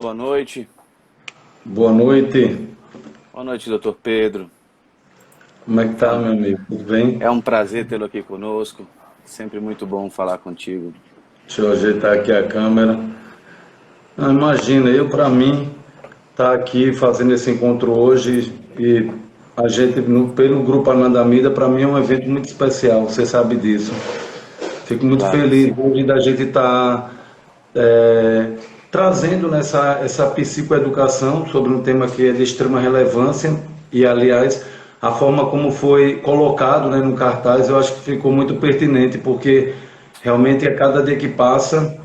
Boa noite. Boa noite. Boa noite, doutor Pedro. Como é que É tá, um, meu amigo? Tudo é bem? um prazer tê-lo aqui conosco. Sempre muito bom falar contigo. Deixa eu ajeitar aqui a câmera. Imagina, para mim, estar aqui fazendo esse encontro hoje e a gente, pelo Grupo Anandamida, para mim é um evento muito especial, você sabe disso. Fico muito Claro que feliz sim. hoje da gente estar trazendo essa psicoeducação sobre um tema que é de extrema relevância e, aliás, a forma como foi colocado, né, no cartaz, eu acho que ficou muito pertinente, porque realmente a cada dia que passa,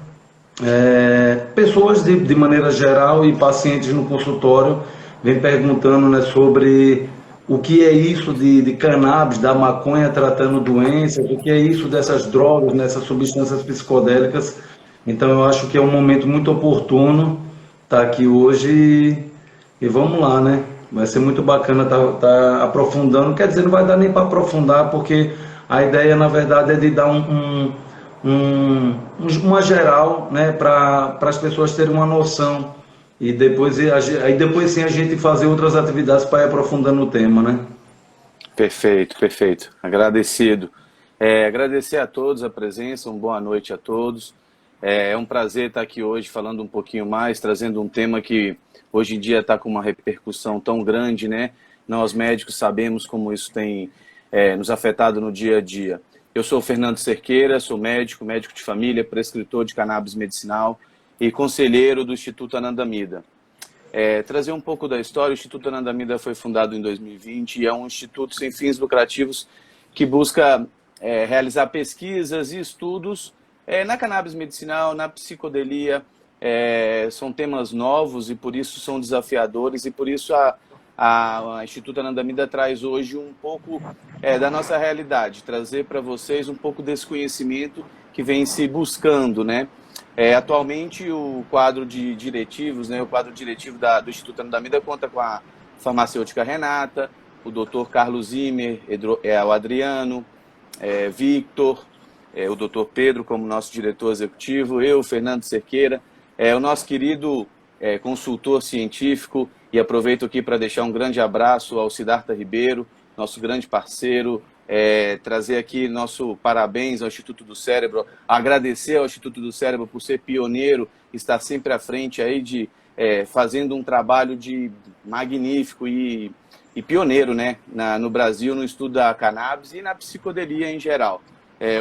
pessoas de maneira geral e pacientes no consultório vêm perguntando, né, sobre o que é isso de cannabis, da maconha tratando doenças, o que é isso dessas drogas, nessas substâncias psicodélicas. Então eu acho que é um momento muito oportuno estar aqui hoje e vamos lá, né? Vai ser muito bacana estar aprofundando. Quer dizer, não vai dar nem para aprofundar, porque a ideia, na verdade, é de dar uma geral, né, para as pessoas terem uma noção. E depois, aí depois sim a gente fazer outras atividades para ir aprofundando o tema, né? Perfeito, perfeito. Agradecido. Agradecer a todos a presença, uma boa noite a todos. É um prazer estar aqui hoje falando um pouquinho mais, trazendo um tema que hoje em dia está com uma repercussão tão grande, né? Nós médicos sabemos como isso tem nos afetado no dia a dia. Eu sou o Fernando Cerqueira, sou médico, médico de família, prescritor de cannabis medicinal e conselheiro do Instituto Anandamida. Trazer um pouco da história, o Instituto Anandamida foi fundado em 2020 e é um instituto sem fins lucrativos que busca realizar pesquisas e estudos na cannabis medicinal, na psicodelia. São temas novos e por isso são desafiadores e por isso a Instituto Anandamida traz hoje um pouco da nossa realidade, trazer para vocês um pouco desse conhecimento que vem se buscando, né? Atualmente, o quadro de diretivos, né, o quadro diretivo do Instituto Anandamida conta com a farmacêutica Renata, o doutor Carlos Zimmer, o Adriano, Victor, o doutor Pedro como nosso diretor executivo, eu, Fernando Cerqueira, o nosso querido consultor científico, e aproveito aqui para deixar um grande abraço ao Siddhartha Ribeiro, nosso grande parceiro, trazer aqui nosso parabéns ao Instituto do Cérebro, agradecer ao Instituto do Cérebro por ser pioneiro, estar sempre à frente aí fazendo um trabalho de magnífico e pioneiro, né, no Brasil no estudo da cannabis e na psicodelia em geral.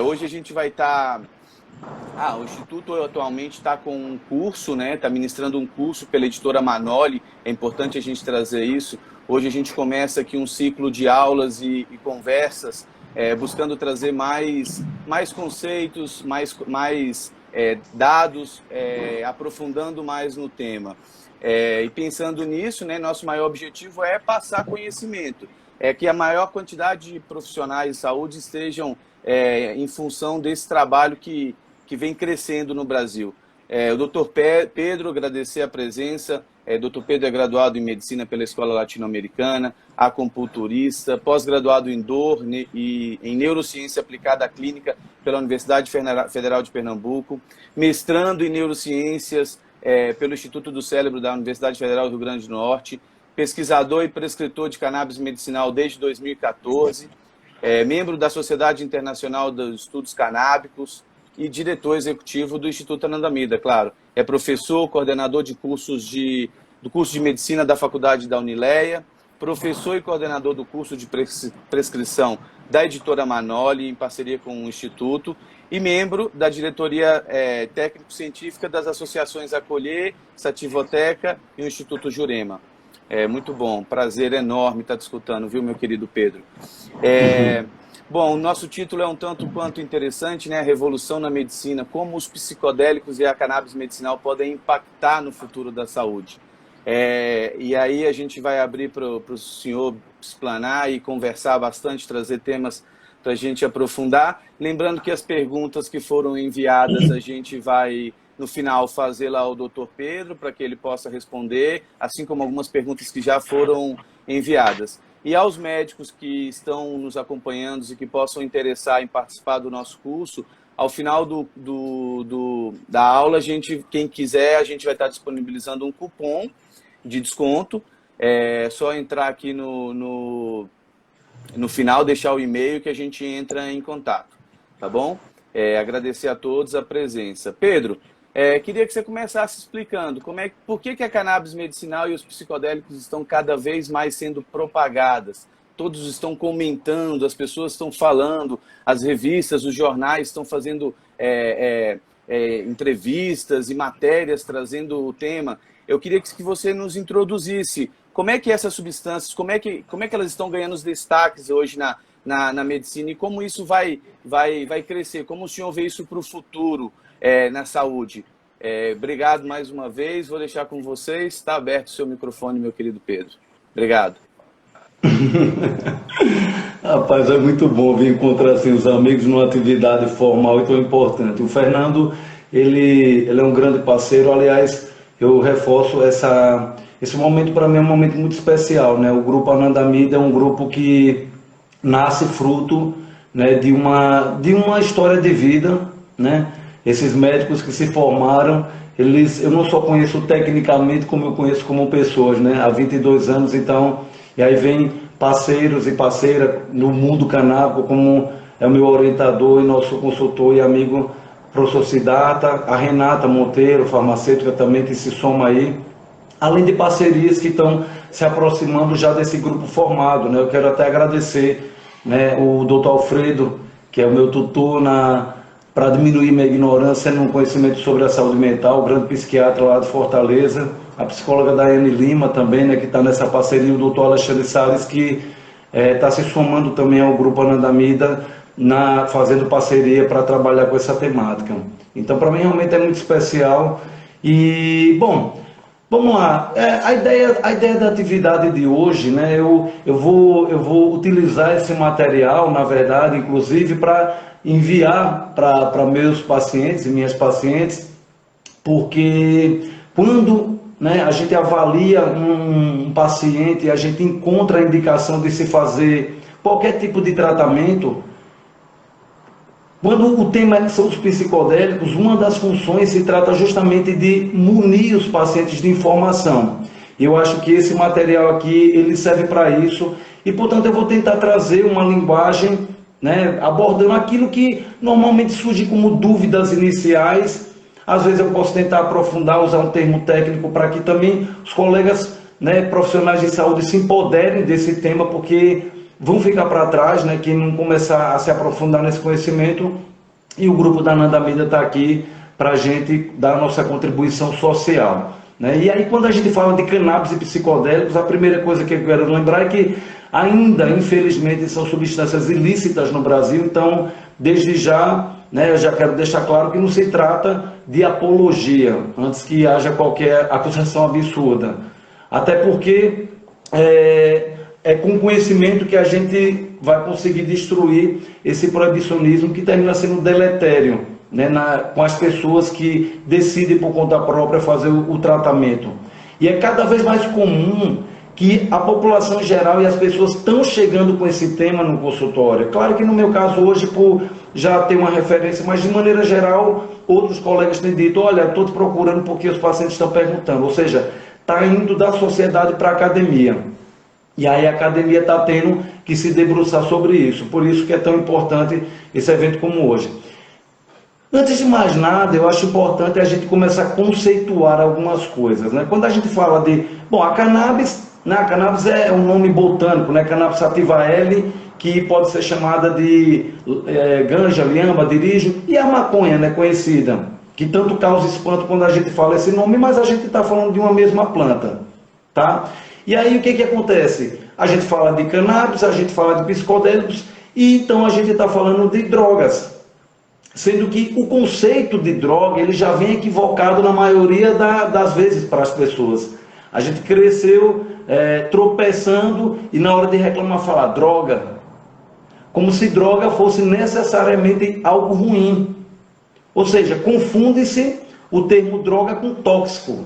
Hoje a gente vai estar o Instituto atualmente está com um curso, né? Está ministrando um curso pela editora Manoli. É importante a gente trazer isso. Hoje a gente começa aqui um ciclo de aulas e conversas, buscando trazer mais conceitos, mais dados, aprofundando mais no tema. E pensando nisso, né, nosso maior objetivo é passar conhecimento, que a maior quantidade de profissionais de saúde estejam em função desse trabalho que vem crescendo no Brasil. O doutor Pedro, agradecer a presença. Doutor Pedro é graduado em Medicina pela Escola Latino-Americana, acupunturista, pós-graduado em dor e em Neurociência Aplicada à Clínica pela Universidade Federal de Pernambuco, mestrando em Neurociências pelo Instituto do Cérebro da Universidade Federal do Rio Grande do Norte, pesquisador e prescritor de cannabis medicinal desde 2014, membro da Sociedade Internacional dos Estudos Canábicos, e diretor executivo do Instituto Anandamida, claro. É professor, coordenador de do curso de medicina da Faculdade da Unileia, professor e coordenador do curso de prescrição da editora Manoli, em parceria com o Instituto, e membro da diretoria técnico-científica das associações Acolher, Sativoteca e o Instituto Jurema. Muito bom, prazer enorme estar te escutando, viu, meu querido Pedro? Bom, o nosso título é um tanto quanto interessante, né? A revolução na medicina, como os psicodélicos e a cannabis medicinal podem impactar no futuro da saúde. E aí a gente vai abrir para o senhor explanar e conversar bastante, trazer temas para a gente aprofundar. Lembrando que as perguntas que foram enviadas a gente vai, no final, fazer lá ao doutor Pedro para que ele possa responder, assim como algumas perguntas que já foram enviadas. E aos médicos que estão nos acompanhando e que possam interessar em participar do nosso curso, Ao final da aula, quem quiser, a gente vai estar disponibilizando um cupom de desconto. É só entrar aqui no final, deixar o e-mail que a gente entra em contato, tá bom? Agradecer a todos a presença. Pedro, queria que você começasse explicando por que a cannabis medicinal e os psicodélicos estão cada vez mais sendo propagadas. Todos estão comentando, as pessoas estão falando, as revistas, os jornais estão fazendo entrevistas e matérias trazendo o tema. Eu queria que você nos introduzisse como é que essas substâncias, como é que elas estão ganhando os destaques hoje na medicina e como isso vai crescer, como o senhor vê isso para o futuro na saúde. Obrigado mais uma vez, vou deixar com vocês, está aberto o seu microfone, meu querido Pedro. Obrigado. Rapaz, é muito bom vir encontrar assim, os amigos numa atividade formal e tão importante. O Fernando, ele é um grande parceiro, aliás, eu reforço esse momento para mim é um momento muito especial, né? O Grupo Anandamida é um grupo que nasce fruto, né, de uma história de vida, né? Esses médicos que se formaram, eu não só conheço tecnicamente, como eu conheço como pessoas, né? Há 22 anos, então, e aí vem parceiros e parceiras no mundo canábico, como é o meu orientador e nosso consultor e amigo professor Siddhartha, a Renata Monteiro, farmacêutica também, que se soma aí, além de parcerias que estão se aproximando já desse grupo formado, né? Eu quero até agradecer, né, o Dr. Alfredo, que é o meu tutor para diminuir minha ignorância no conhecimento sobre a saúde mental, o grande psiquiatra lá de Fortaleza, a psicóloga Daiane Lima também, né, que está nessa parceria, o Dr. Alexandre Salles, que está se somando também ao Grupo Anandamida, fazendo parceria para trabalhar com essa temática. Então, para mim, realmente é muito especial. E, bom, vamos lá. A ideia da atividade de hoje, né, eu vou utilizar esse material, na verdade, inclusive, para enviar para meus pacientes e minhas pacientes, porque quando, né, a gente avalia um paciente e a gente encontra a indicação de se fazer qualquer tipo de tratamento, quando o tema são os psicodélicos, uma das funções se trata justamente de munir os pacientes de informação. Eu acho que esse material aqui, ele serve para isso, e portanto eu vou tentar trazer uma linguagem, né, abordando aquilo que normalmente surge como dúvidas iniciais. Às vezes eu posso tentar aprofundar, usar um termo técnico para que também os colegas, né, profissionais de saúde se empoderem desse tema, porque vão ficar para trás, né, quem não começar a se aprofundar nesse conhecimento, e o grupo da Anandamida está aqui para a gente dar a nossa contribuição social, né? E aí, quando a gente fala de cannabis e psicodélicos, a primeira coisa que eu quero lembrar é que ainda, infelizmente, são substâncias ilícitas no Brasil. Então, desde já, né, eu já quero deixar claro que não se trata de apologia, antes que haja qualquer acusação absurda. Até porque é com conhecimento que a gente vai conseguir destruir esse proibicionismo que termina sendo deletério, né, com as pessoas que decidem por conta própria fazer o tratamento. E é cada vez mais comum que a população em geral e as pessoas estão chegando com esse tema no consultório. Claro que no meu caso hoje, por já ter uma referência, mas de maneira geral, outros colegas têm dito, olha, estou te procurando porque os pacientes estão perguntando. Ou seja, está indo da sociedade para a academia. E aí a academia está tendo que se debruçar sobre isso. Por isso que é tão importante esse evento como hoje. Antes de mais nada, eu acho importante a gente começar a conceituar algumas coisas, né? Quando a gente fala de... Bom, a cannabis, né? A cannabis é um nome botânico, né? Cannabis sativa L, que pode ser chamada de ganja, liamba, dirijo, e a maconha, né? Conhecida, que tanto causa espanto quando a gente fala esse nome, mas a gente está falando de uma mesma planta, tá? E aí o que acontece? A gente fala de cannabis, a gente fala de psicodélicos, e então a gente está falando de drogas. Sendo que o conceito de droga, ele já vem equivocado na maioria das vezes para as pessoas. A gente cresceu tropeçando e na hora de reclamar falar droga, como se droga fosse necessariamente algo ruim. Ou seja, confunde-se o termo droga com tóxico.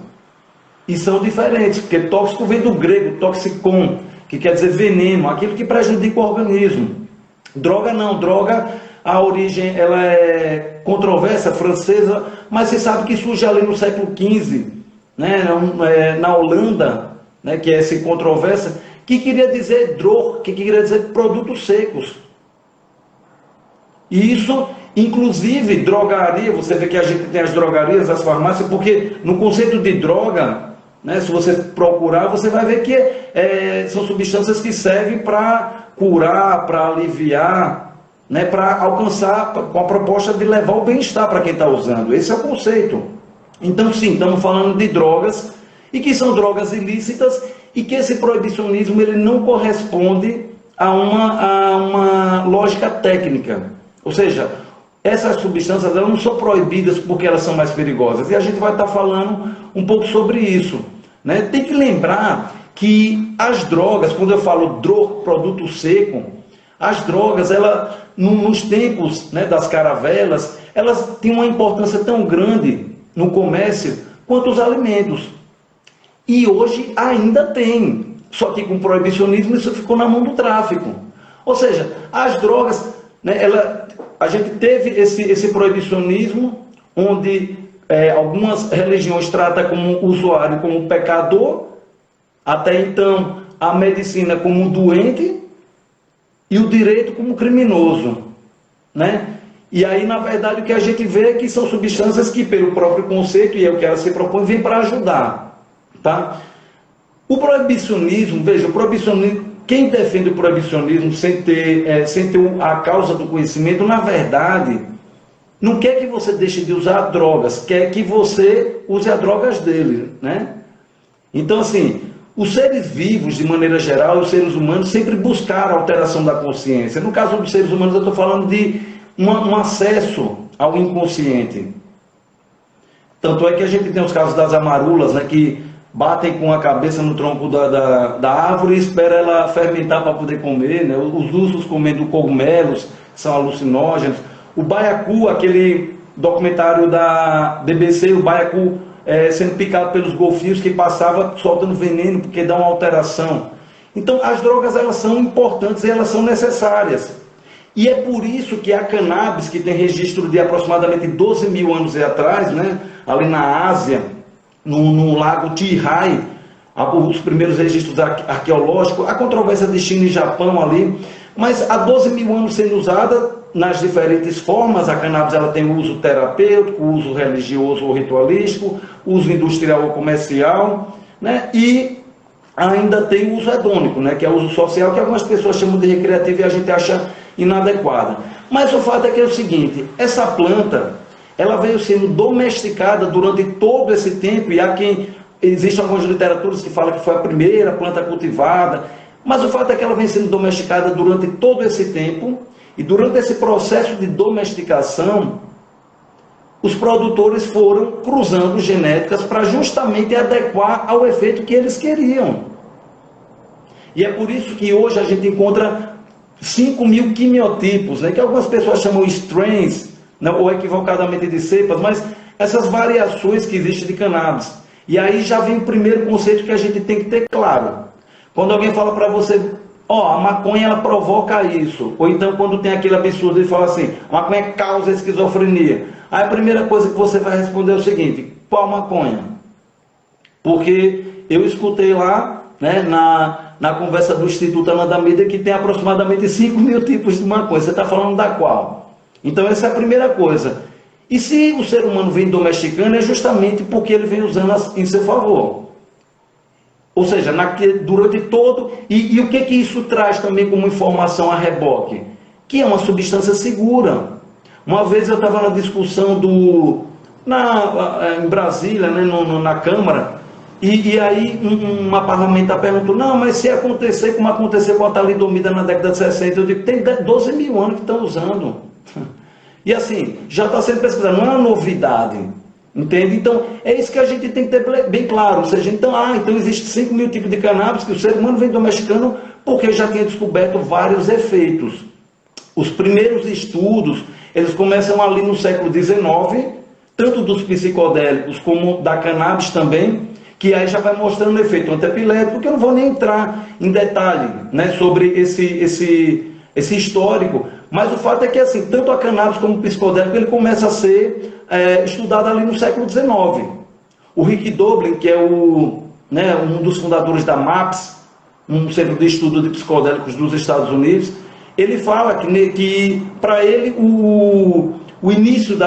E são diferentes, porque tóxico vem do grego, toxicon, que quer dizer veneno, aquilo que prejudica o organismo. Droga não, droga, a origem ela é controversa, francesa, mas você sabe que surge ali no século XV, né, na Holanda, né, que é essa controvérsia, que queria dizer droog, que queria dizer produtos secos. E isso, inclusive, drogaria, você vê que a gente tem as drogarias, as farmácias, porque no conceito de droga, né, se você procurar, você vai ver que são substâncias que servem para curar, para aliviar, né, para alcançar, com a proposta de levar o bem-estar para quem está usando. Esse é o conceito. Então, sim, estamos falando de drogas, e que são drogas ilícitas, e que esse proibicionismo ele não corresponde a uma lógica técnica. Ou seja, essas substâncias elas não são proibidas porque elas são mais perigosas. E a gente vai estar falando um pouco sobre isso, né? Tem que lembrar que as drogas, quando eu falo droga, produto seco, as drogas, nos tempos, né, das caravelas, elas tinham uma importância tão grande no comércio quanto os alimentos. E hoje ainda tem, só que com o proibicionismo isso ficou na mão do tráfico. Ou seja, as drogas, né, a gente teve esse proibicionismo, onde algumas religiões tratam como usuário como pecador, até então a medicina como doente e o direito como criminoso, né? E aí, na verdade, o que a gente vê é que são substâncias que, pelo próprio conceito, e é o que ela se propõe, vem para ajudar, tá? O proibicionismo, veja, o proibicionismo, quem defende o proibicionismo sem ter a causa do conhecimento, na verdade, não quer que você deixe de usar drogas, quer que você use as drogas dele, né? Então, assim, os seres vivos, de maneira geral, os seres humanos, sempre buscaram a alteração da consciência. No caso dos seres humanos, eu estou falando de um acesso ao inconsciente. Tanto é que a gente tem os casos das amarulas, né, que batem com a cabeça no tronco da árvore e espera ela fermentar para poder comer, né? Os ursos comendo cogumelos, que são alucinógenos. O baiacu, aquele documentário da BBC, o baiacu sendo picado pelos golfinhos que passava soltando veneno porque dá uma alteração. Então as drogas elas são importantes e elas são necessárias. E é por isso que a cannabis, que tem registro de aproximadamente 12 mil anos atrás, né, ali na Ásia, no lago Tihai, os primeiros registros arqueológicos, a controvérsia de China e Japão ali, mas há 12 mil anos sendo usada nas diferentes formas. A cannabis ela tem uso terapêutico, uso religioso ou ritualístico, uso industrial ou comercial, né, e ainda tem o uso hedônico, né, que é o uso social, que algumas pessoas chamam de recreativo e a gente acha inadequada. Mas o fato é que é o seguinte, essa planta, ela veio sendo domesticada durante todo esse tempo, e há quem, existem algumas literaturas que falam que foi a primeira planta cultivada, mas o fato é que ela vem sendo domesticada durante todo esse tempo, e durante esse processo de domesticação, os produtores foram cruzando genéticas para justamente adequar ao efeito que eles queriam. E é por isso que hoje a gente encontra 5 mil quimiotipos, né, que algumas pessoas chamam strains, né, ou equivocadamente de cepas, mas essas variações que existem de cannabis. E aí já vem o primeiro conceito que a gente tem que ter claro. Quando alguém fala para você, a maconha ela provoca isso, ou então quando tem aquele absurdo de falar assim, a maconha causa esquizofrenia, aí a primeira coisa que você vai responder é o seguinte, qual maconha? Porque eu escutei lá, né, na conversa do Instituto Anandamida, que tem aproximadamente 5 mil tipos de maconha. Você está falando da qual? Então essa é a primeira coisa. E se o ser humano vem domesticando, é justamente porque ele vem usando em seu favor. Ou seja, durante todo... E o que isso traz também como informação a reboque? Que é uma substância segura. Uma vez eu estava na discussão em Brasília, né, na Câmara, e aí uma parlamentar perguntou, não, mas se acontecer como aconteceu com a talidomida na década de 60, eu digo, tem 12 mil anos que estão usando. E assim, já está sendo pesquisado, não é uma novidade, entende? Então, é isso que a gente tem que ter bem claro. Ou seja, então existe 5 mil tipos de cannabis que o ser humano vem domesticando porque já tinha descoberto vários efeitos. Os primeiros estudos, eles começam ali no século XIX, tanto dos psicodélicos como da cannabis também, que aí já vai mostrando efeito antiepilético, que eu não vou nem entrar em detalhe, né, sobre esse histórico, Mas o fato é que, assim, tanto a cannabis como o psicodélico, ele começa a ser estudado ali no século XIX. O Rick Doblin, que é um dos fundadores da MAPS, um centro de estudo de psicodélicos dos Estados Unidos, ele fala que para ele, o início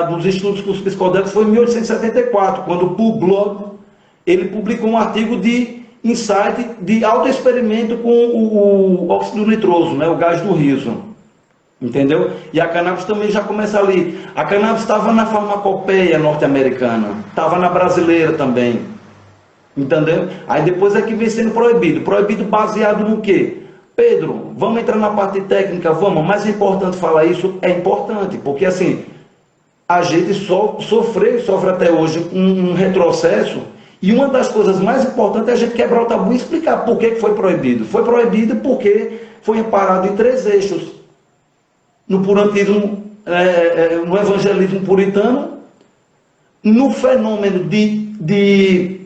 dos estudos com os psicodélicos foi em 1874, quando o Paul Blood ele publicou um artigo de insight de autoexperimento com o óxido nitroso, né, o gás do riso. Entendeu? E a cannabis também já começa ali. A cannabis estava na farmacopeia norte-americana, estava na brasileira também. Entendeu? Aí depois é que vem sendo proibido. Proibido baseado no quê? Pedro, vamos entrar na parte técnica? Vamos, mas é importante falar isso? É importante, porque assim, a gente sofreu e sofre até hoje um retrocesso, e uma das coisas mais importantes é a gente quebrar o tabu e explicar por que foi proibido. Foi proibido porque foi amparado em 3 eixos. No purantismo, no evangelismo puritano, no fenômeno de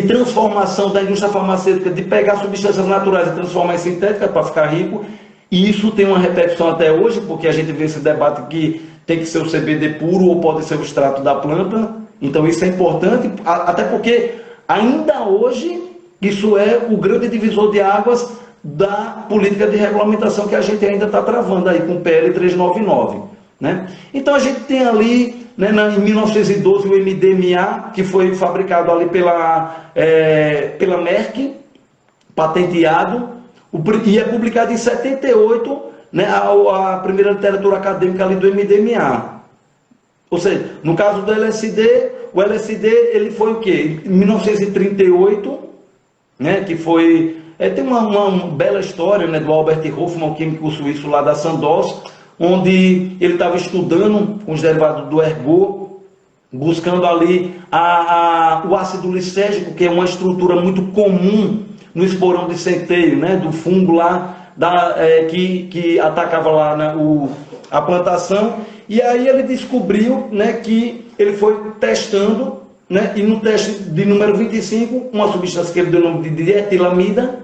transformação da indústria farmacêutica, de pegar substâncias naturais e transformar em sintéticas para ficar rico, e isso tem uma repercussão até hoje, porque a gente vê esse debate que tem que ser o CBD puro ou pode ser o extrato da planta. Então isso é importante, até porque ainda hoje isso é o grande divisor de águas da política de regulamentação que a gente ainda está travando aí com o PL 399. Né? Então a gente tem ali, né, em 1912, o MDMA, que foi fabricado ali pela Merck, patenteado, e é publicado em 78, né, a primeira literatura acadêmica ali do MDMA. Ou seja, no caso do LSD, o LSD ele foi o quê? Em 1938, né, que foi... tem uma bela história, né, do Albert Hofmann, químico suíço lá da Sandoz, onde ele estava estudando os derivados do ergot, buscando ali o ácido lisérgico, que é uma estrutura muito comum no esporão de centeio, né, do fungo lá, que atacava lá, né, a plantação. E aí ele descobriu, né, que ele foi testando, né, e no teste de número 25, uma substância que ele deu o nome de dietilamida,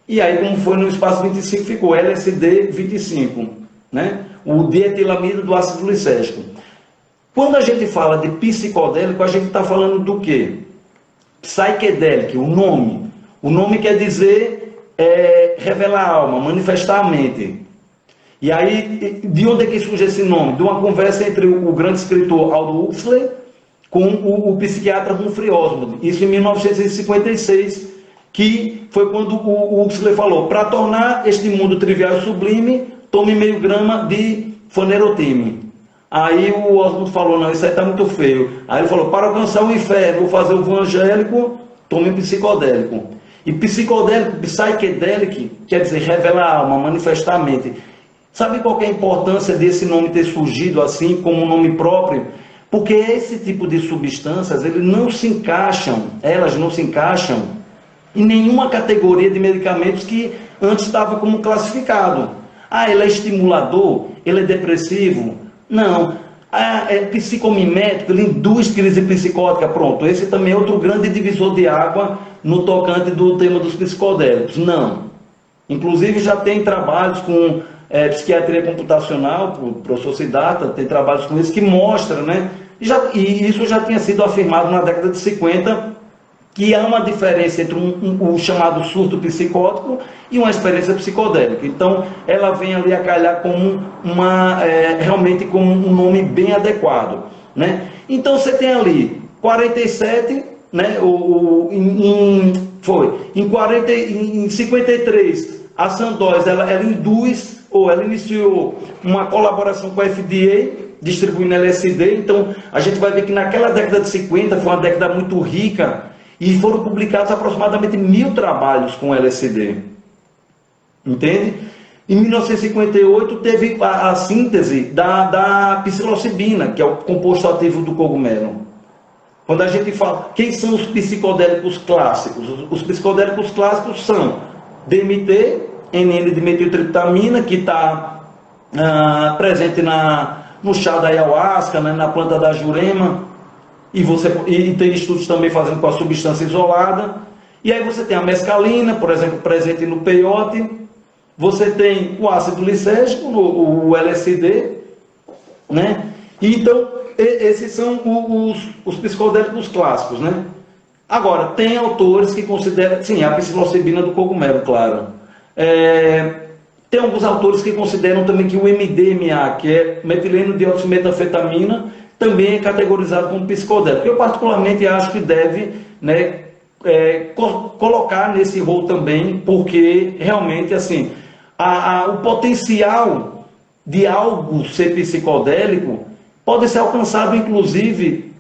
e aí como foi no espaço 25 ficou LSD 25, né, o dietilamida do ácido lisérgico. Quando a gente fala de psicodélico, a gente está falando do quê? Psychedelic, o nome quer dizer revelar a alma, manifestar a mente. E aí, de onde é que surge esse nome? De uma conversa entre o grande escritor Aldous Huxley com o psiquiatra Humphrey Osmond. Isso em 1956, que foi quando o Huxley falou: para tornar este mundo trivial e sublime, tome meio grama de fanerotime. Aí o Osmond falou: não, isso aí está muito feio. Aí ele falou: para alcançar o inferno, vou fazer o evangélico, tome um psicodélico. E psicodélico, psychedelic, quer dizer revelar a alma, manifestar a mente. Sabe qual que é a importância desse nome ter surgido assim, como um nome próprio? Porque esse tipo de substâncias, elas não se encaixam em nenhuma categoria de medicamentos que antes estava como classificado. Ah, ele é estimulador? Ele é depressivo? Não. Ah, é psicomimético, ele induz crise psicótica. Pronto, esse também é outro grande divisor de água no tocante do tema dos psicodélicos. Não. Inclusive já tem trabalhos com psiquiatria computacional, o professor Siddhartha tem trabalhos com isso que mostram, né? E isso já tinha sido afirmado na década de 50, que há uma diferença entre o chamado surto psicótico e uma experiência psicodélica. Então, ela vem ali a calhar como realmente como um nome bem adequado, né? Então, você tem ali 47, né? Em 53, a Sandoz, ela induz, ou ela iniciou uma colaboração com a FDA, distribuindo LSD. Então, a gente vai ver que naquela década de 50 foi uma década muito rica, e foram publicados aproximadamente 1000 trabalhos com LSD. Entende? Em 1958 teve a síntese da psilocibina, que é o composto ativo do cogumelo. Quando a gente fala, quem são os psicodélicos clássicos? Os psicodélicos clássicos são DMT, N,N-dimetiltriptamina, que está presente no chá da ayahuasca, né, na planta da jurema, e tem estudos também fazendo com a substância isolada. E aí você tem a mescalina, por exemplo, presente no peyote, você tem o ácido lisérgico, o LSD, né? Então, esses são os psicodélicos clássicos, né? Agora, tem autores que consideram, sim, a psilocibina do cogumelo, claro. Tem alguns autores que consideram também que o MDMA, que é metileno dioximetanfetamina, também é categorizado como psicodélico. Eu particularmente acho que deve, né, colocar nesse rol também, porque realmente assim, o potencial de algo ser psicodélico pode ser alcançado inclusive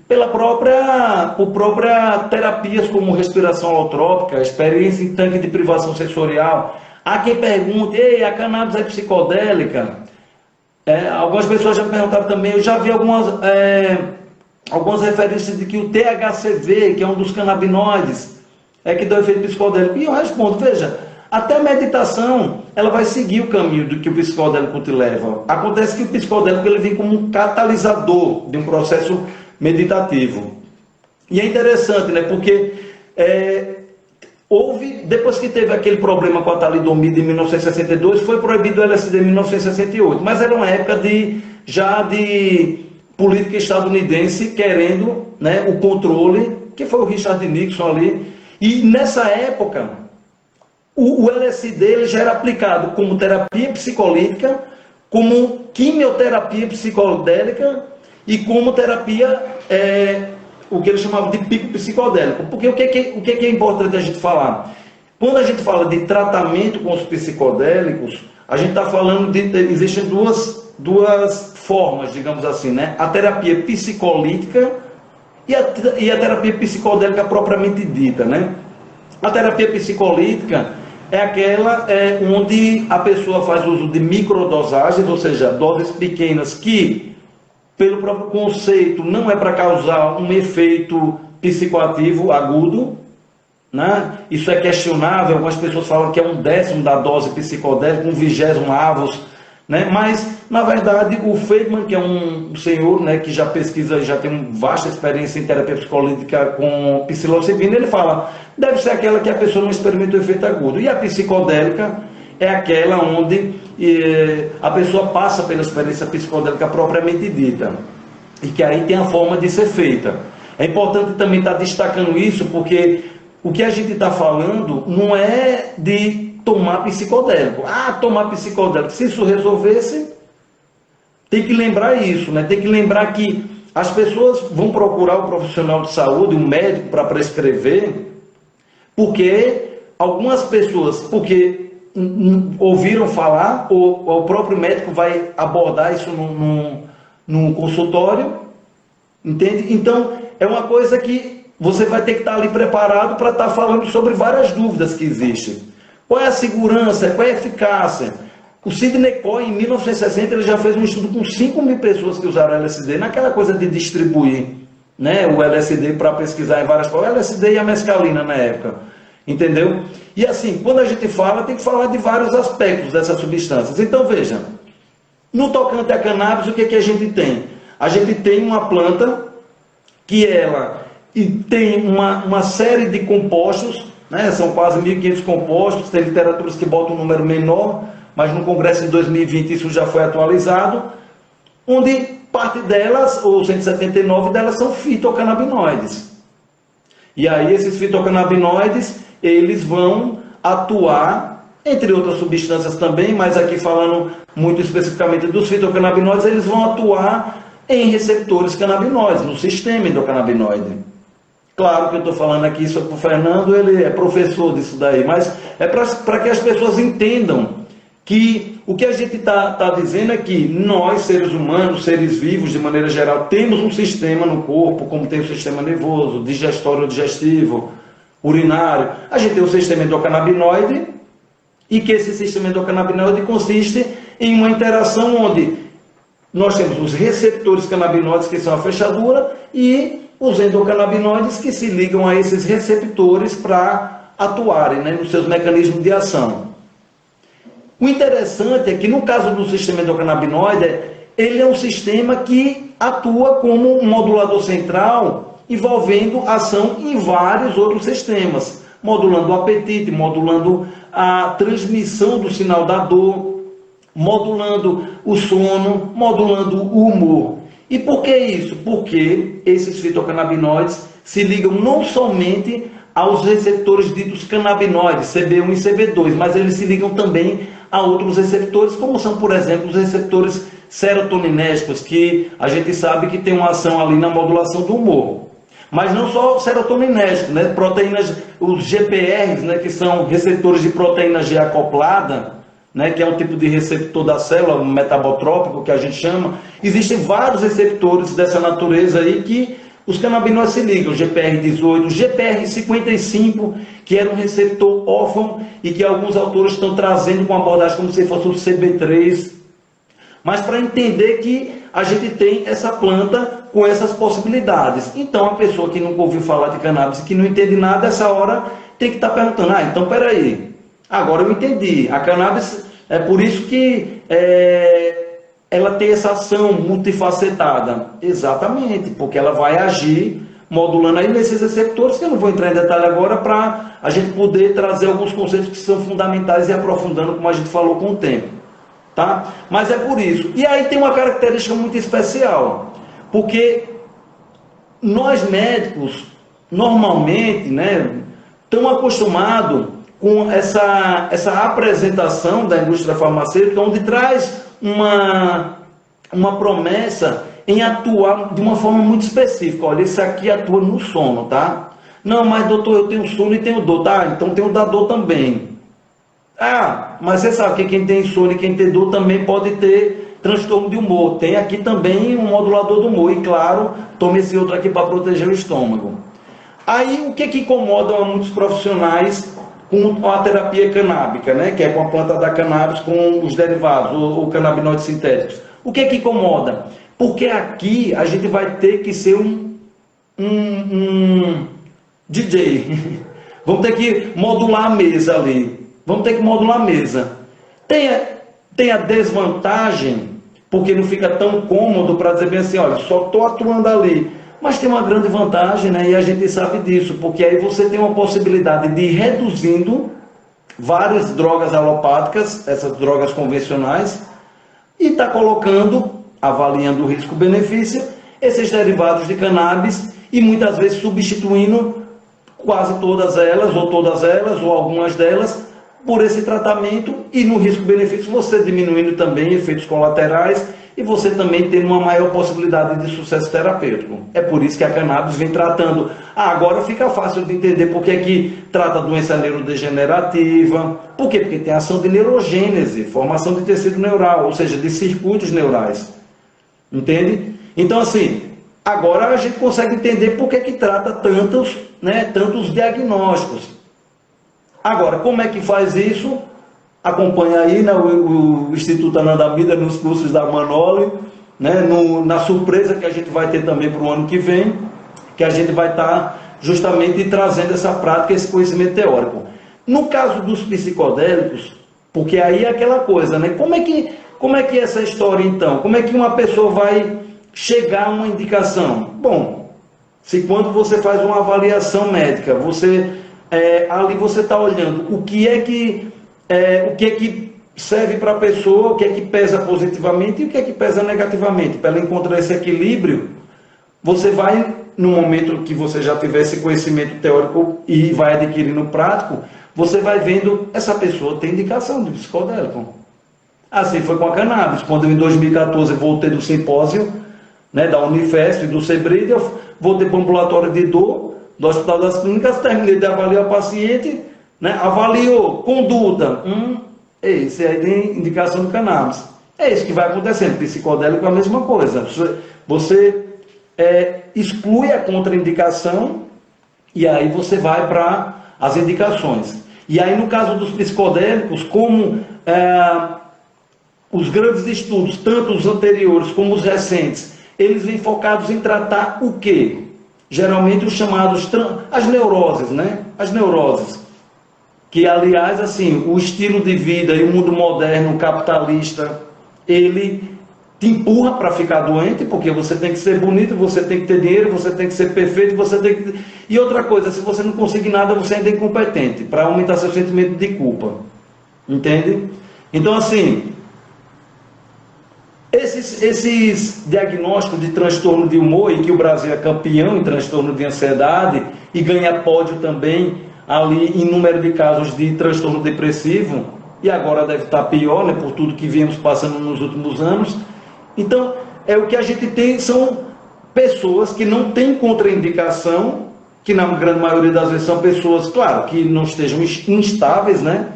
por própria terapias como respiração holotrópica, experiência em tanque de privação sensorial. Há quem pergunte: ei, a cannabis é psicodélica? Algumas pessoas já perguntaram também. Eu já vi algumas referências de que o THCV, que é um dos canabinoides, que dá efeito psicodélico. E eu respondo: veja, até a meditação ela vai seguir o caminho do que o psicodélico te leva. Acontece que o psicodélico ele vem como um catalisador de um processo meditativo. E é interessante, né? Porque depois que teve aquele problema com a talidomida em 1962, foi proibido o LSD em 1968, mas era uma época já de política estadunidense querendo, né, o controle, que foi o Richard Nixon ali, e nessa época o LSD ele já era aplicado como terapia psicolítica, como quimioterapia psicodélica e como terapia, o que eles chamavam de pico psicodélico. Porque o que é importante a gente falar? Quando a gente fala de tratamento com os psicodélicos, a gente está falando existem duas formas, digamos assim, né? A terapia psicolítica e a terapia psicodélica propriamente dita, né? A terapia psicolítica é aquela onde a pessoa faz uso de microdosagens, ou seja, doses pequenas que, pelo próprio conceito, não é para causar um efeito psicoativo agudo, né? Isso é questionável. Algumas pessoas falam que é 1/10 da dose psicodélica, 1/20, né? Mas, na verdade, o Feynman, que é um senhor, né, que já pesquisa, já tem vasta experiência em terapia psicolítica com psilocibina, ele fala: deve ser aquela que a pessoa não experimenta o efeito agudo. E a psicodélica é aquela onde a pessoa passa pela experiência psicodélica propriamente dita, e que aí tem a forma de ser feita. É importante também estar destacando isso, porque o que a gente está falando não é de tomar psicodélico. Tomar psicodélico, se isso resolvesse, tem que lembrar isso, né? Tem que lembrar que as pessoas vão procurar o profissional de saúde, um médico, para prescrever, porque algumas pessoas, ouviram falar, ou o próprio médico vai abordar isso num consultório, entende? Então, é uma coisa que você vai ter que estar ali preparado para estar falando sobre várias dúvidas que existem. Qual é a segurança? Qual é a eficácia? O Sidney Cohen, em 1960, ele já fez um estudo com 5.000 pessoas que usaram LSD, naquela coisa de distribuir, né, o LSD para pesquisar em várias formas, o LSD e a mescalina na época, entendeu? E assim, quando a gente fala, tem que falar de vários aspectos dessas substâncias. Então, veja, no tocante a cannabis, o que a gente tem? A gente tem uma planta que ela tem uma série de compostos, né? São quase 1.500 compostos, tem literaturas que botam um número menor, mas no Congresso de 2020 isso já foi atualizado, onde parte delas, ou 179 delas, são fitocannabinoides. E aí esses fitocannabinoides, eles vão atuar, entre outras substâncias também, mas aqui falando muito especificamente dos fitocannabinoides, eles vão atuar em receptores canabinoides, no sistema endocannabinoide. Claro que eu estou falando aqui sobre o Fernando, ele é professor disso daí, mas é para que as pessoas entendam que o que a gente está dizendo é que nós, seres humanos, seres vivos de maneira geral, temos um sistema no corpo, como tem o sistema nervoso, digestório, digestivo, urinário. A gente tem o sistema endocannabinoide, e que esse sistema endocannabinoide consiste em uma interação onde nós temos os receptores canabinoides, que são a fechadura, e os endocannabinoides que se ligam a esses receptores para atuarem, né, nos seus mecanismos de ação. O interessante é que no caso do sistema endocannabinoide, ele é um sistema que atua como um modulador central, envolvendo ação em vários outros sistemas. modulando o apetite, modulando a transmissão do sinal da dor, modulando o sono, modulando o humor. E por que isso? Porque esses fitocannabinoides se ligam não somente aos receptores ditos canabinoides, CB1 e CB2, mas eles se ligam também a outros receptores, como são, por exemplo, os receptores serotoninérgicos, que a gente sabe que tem uma ação ali na modulação do humor. Mas não só serotoninérgicos, né? Proteínas, os GPRs, né? Que são receptores de proteína G acoplada, né? Que é um tipo de receptor da célula, um metabotrópico que a gente chama. Existem vários receptores dessa natureza aí que os canabinoides se ligam, GPR18, GPR55, que era um receptor órfão e que alguns autores estão trazendo com abordagem como se fosse o CB3. Mas para entender que a gente tem essa planta com essas possibilidades. Então, a pessoa que nunca ouviu falar de cannabis e que não entende nada, essa hora tem que estar perguntando, então peraí, agora eu entendi, a cannabis é por isso que ela tem essa ação multifacetada. Exatamente, porque ela vai agir modulando aí nesses receptores, que eu não vou entrar em detalhe agora, para a gente poder trazer alguns conceitos que são fundamentais e aprofundando, como a gente falou com o tempo. Tá? Mas é por isso. E aí tem uma característica muito especial, porque nós médicos, normalmente, né, estamos acostumados com essa apresentação da indústria farmacêutica, onde traz uma promessa em atuar de uma forma muito específica. Olha, esse aqui atua no sono, tá? Não, mas doutor, eu tenho sono e tenho dor, tá? Então tem o da dor também. Ah, mas você sabe que quem tem insônia e quem tem dor também pode ter transtorno de humor. Tem aqui também um modulador do humor. E claro, tome esse outro aqui para proteger o estômago. Aí o que incomoda a muitos profissionais com a terapia canábica, né? Que é com a planta da cannabis, com os derivados, ou canabinoides sintéticos. O que incomoda? Porque aqui a gente vai ter que ser um DJ. Vamos ter que modular a mesa ali. Vamos ter que modular a mesa. Tem a desvantagem, porque não fica tão cômodo para dizer bem assim, olha, só estou atuando ali. Mas tem uma grande vantagem, né? E a gente sabe disso, porque aí você tem uma possibilidade de ir reduzindo várias drogas alopáticas, essas drogas convencionais, e está colocando, avaliando o risco-benefício, esses derivados de cannabis e muitas vezes substituindo quase todas elas, ou algumas delas, por esse tratamento, e no risco-benefício você diminuindo também efeitos colaterais e você também tendo uma maior possibilidade de sucesso terapêutico. É por isso que a cannabis vem tratando. Agora fica fácil de entender porque é que trata doença neurodegenerativa. Por quê? Porque tem ação de neurogênese, formação de tecido neural, ou seja, de circuitos neurais. Entende? Então, assim, agora a gente consegue entender por que trata tantos diagnósticos. Agora, como é que faz isso? Acompanha aí, né, o Instituto Anandamida nos cursos da Manoli, né, na surpresa que a gente vai ter também para o ano que vem, que a gente vai estar justamente trazendo essa prática, esse conhecimento teórico. No caso dos psicodélicos, porque aí é aquela coisa, né? Como é que é essa história então? Como é que uma pessoa vai chegar a uma indicação? Bom, se quando você faz uma avaliação médica, ali você está olhando o que é que serve para a pessoa, o que é que pesa positivamente e o que é que pesa negativamente. Para ela encontrar esse equilíbrio, você vai, no momento que você já tiver esse conhecimento teórico e vai adquirindo prático, você vai vendo, essa pessoa tem indicação de psicodélico. Assim foi com a cannabis. Quando eu, em 2014, voltei do simpósio, né, da Unifesp, do Sebride, eu voltei para o ambulatório de dor, do Hospital das Clínicas, terminei de avaliar o paciente, né, avaliou conduta, esse aí tem indicação de cannabis. É isso que vai acontecendo. Psicodélico é a mesma coisa. Você exclui a contraindicação e aí você vai para as indicações. E aí, no caso dos psicodélicos, como os grandes estudos, tanto os anteriores como os recentes, eles vêm focados em tratar o quê? Geralmente os chamados, as neuroses, né? As neuroses. Que, aliás, assim, o estilo de vida e o mundo moderno capitalista, ele te empurra para ficar doente, porque você tem que ser bonito, você tem que ter dinheiro, você tem que ser perfeito, você tem que... E outra coisa, se você não conseguir nada, você ainda é incompetente, para aumentar seu sentimento de culpa. Entende? Então, assim, esses diagnósticos de transtorno de humor, e que o Brasil é campeão em transtorno de ansiedade, e ganha pódio também ali em número de casos de transtorno depressivo, e agora deve estar pior, né, por tudo que viemos passando nos últimos anos. Então, o que a gente tem são pessoas que não têm contraindicação, que na grande maioria das vezes são pessoas, claro, que não estejam instáveis, né,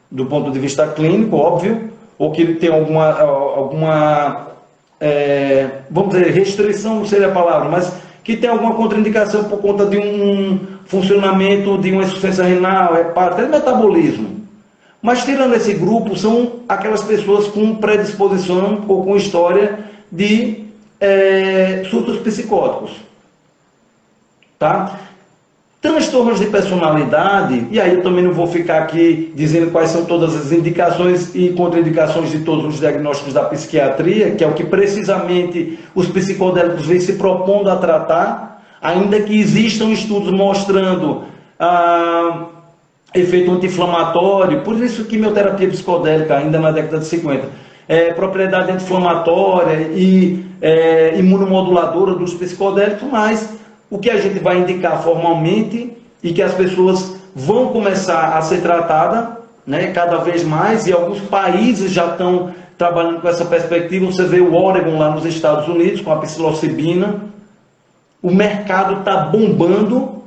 do ponto de vista clínico, óbvio, ou que tem alguma vamos dizer, restrição não seria a palavra, mas que tem alguma contraindicação por conta de um funcionamento de uma insuficiência renal, até metabolismo. Mas tirando esse grupo, são aquelas pessoas com predisposição ou com história de surtos psicóticos. Tá? Transtornos de personalidade, e aí eu também não vou ficar aqui dizendo quais são todas as indicações e contraindicações de todos os diagnósticos da psiquiatria, que é o que precisamente os psicodélicos vêm se propondo a tratar, ainda que existam estudos mostrando efeito anti-inflamatório, por isso quimioterapia psicodélica ainda na década de 50, propriedade anti-inflamatória e imunomoduladora dos psicodélicos, mas o que a gente vai indicar formalmente e que as pessoas vão começar a ser tratadas, né, cada vez mais, e alguns países já estão trabalhando com essa perspectiva. Você vê o Oregon lá nos Estados Unidos com a psilocibina, o mercado está bombando,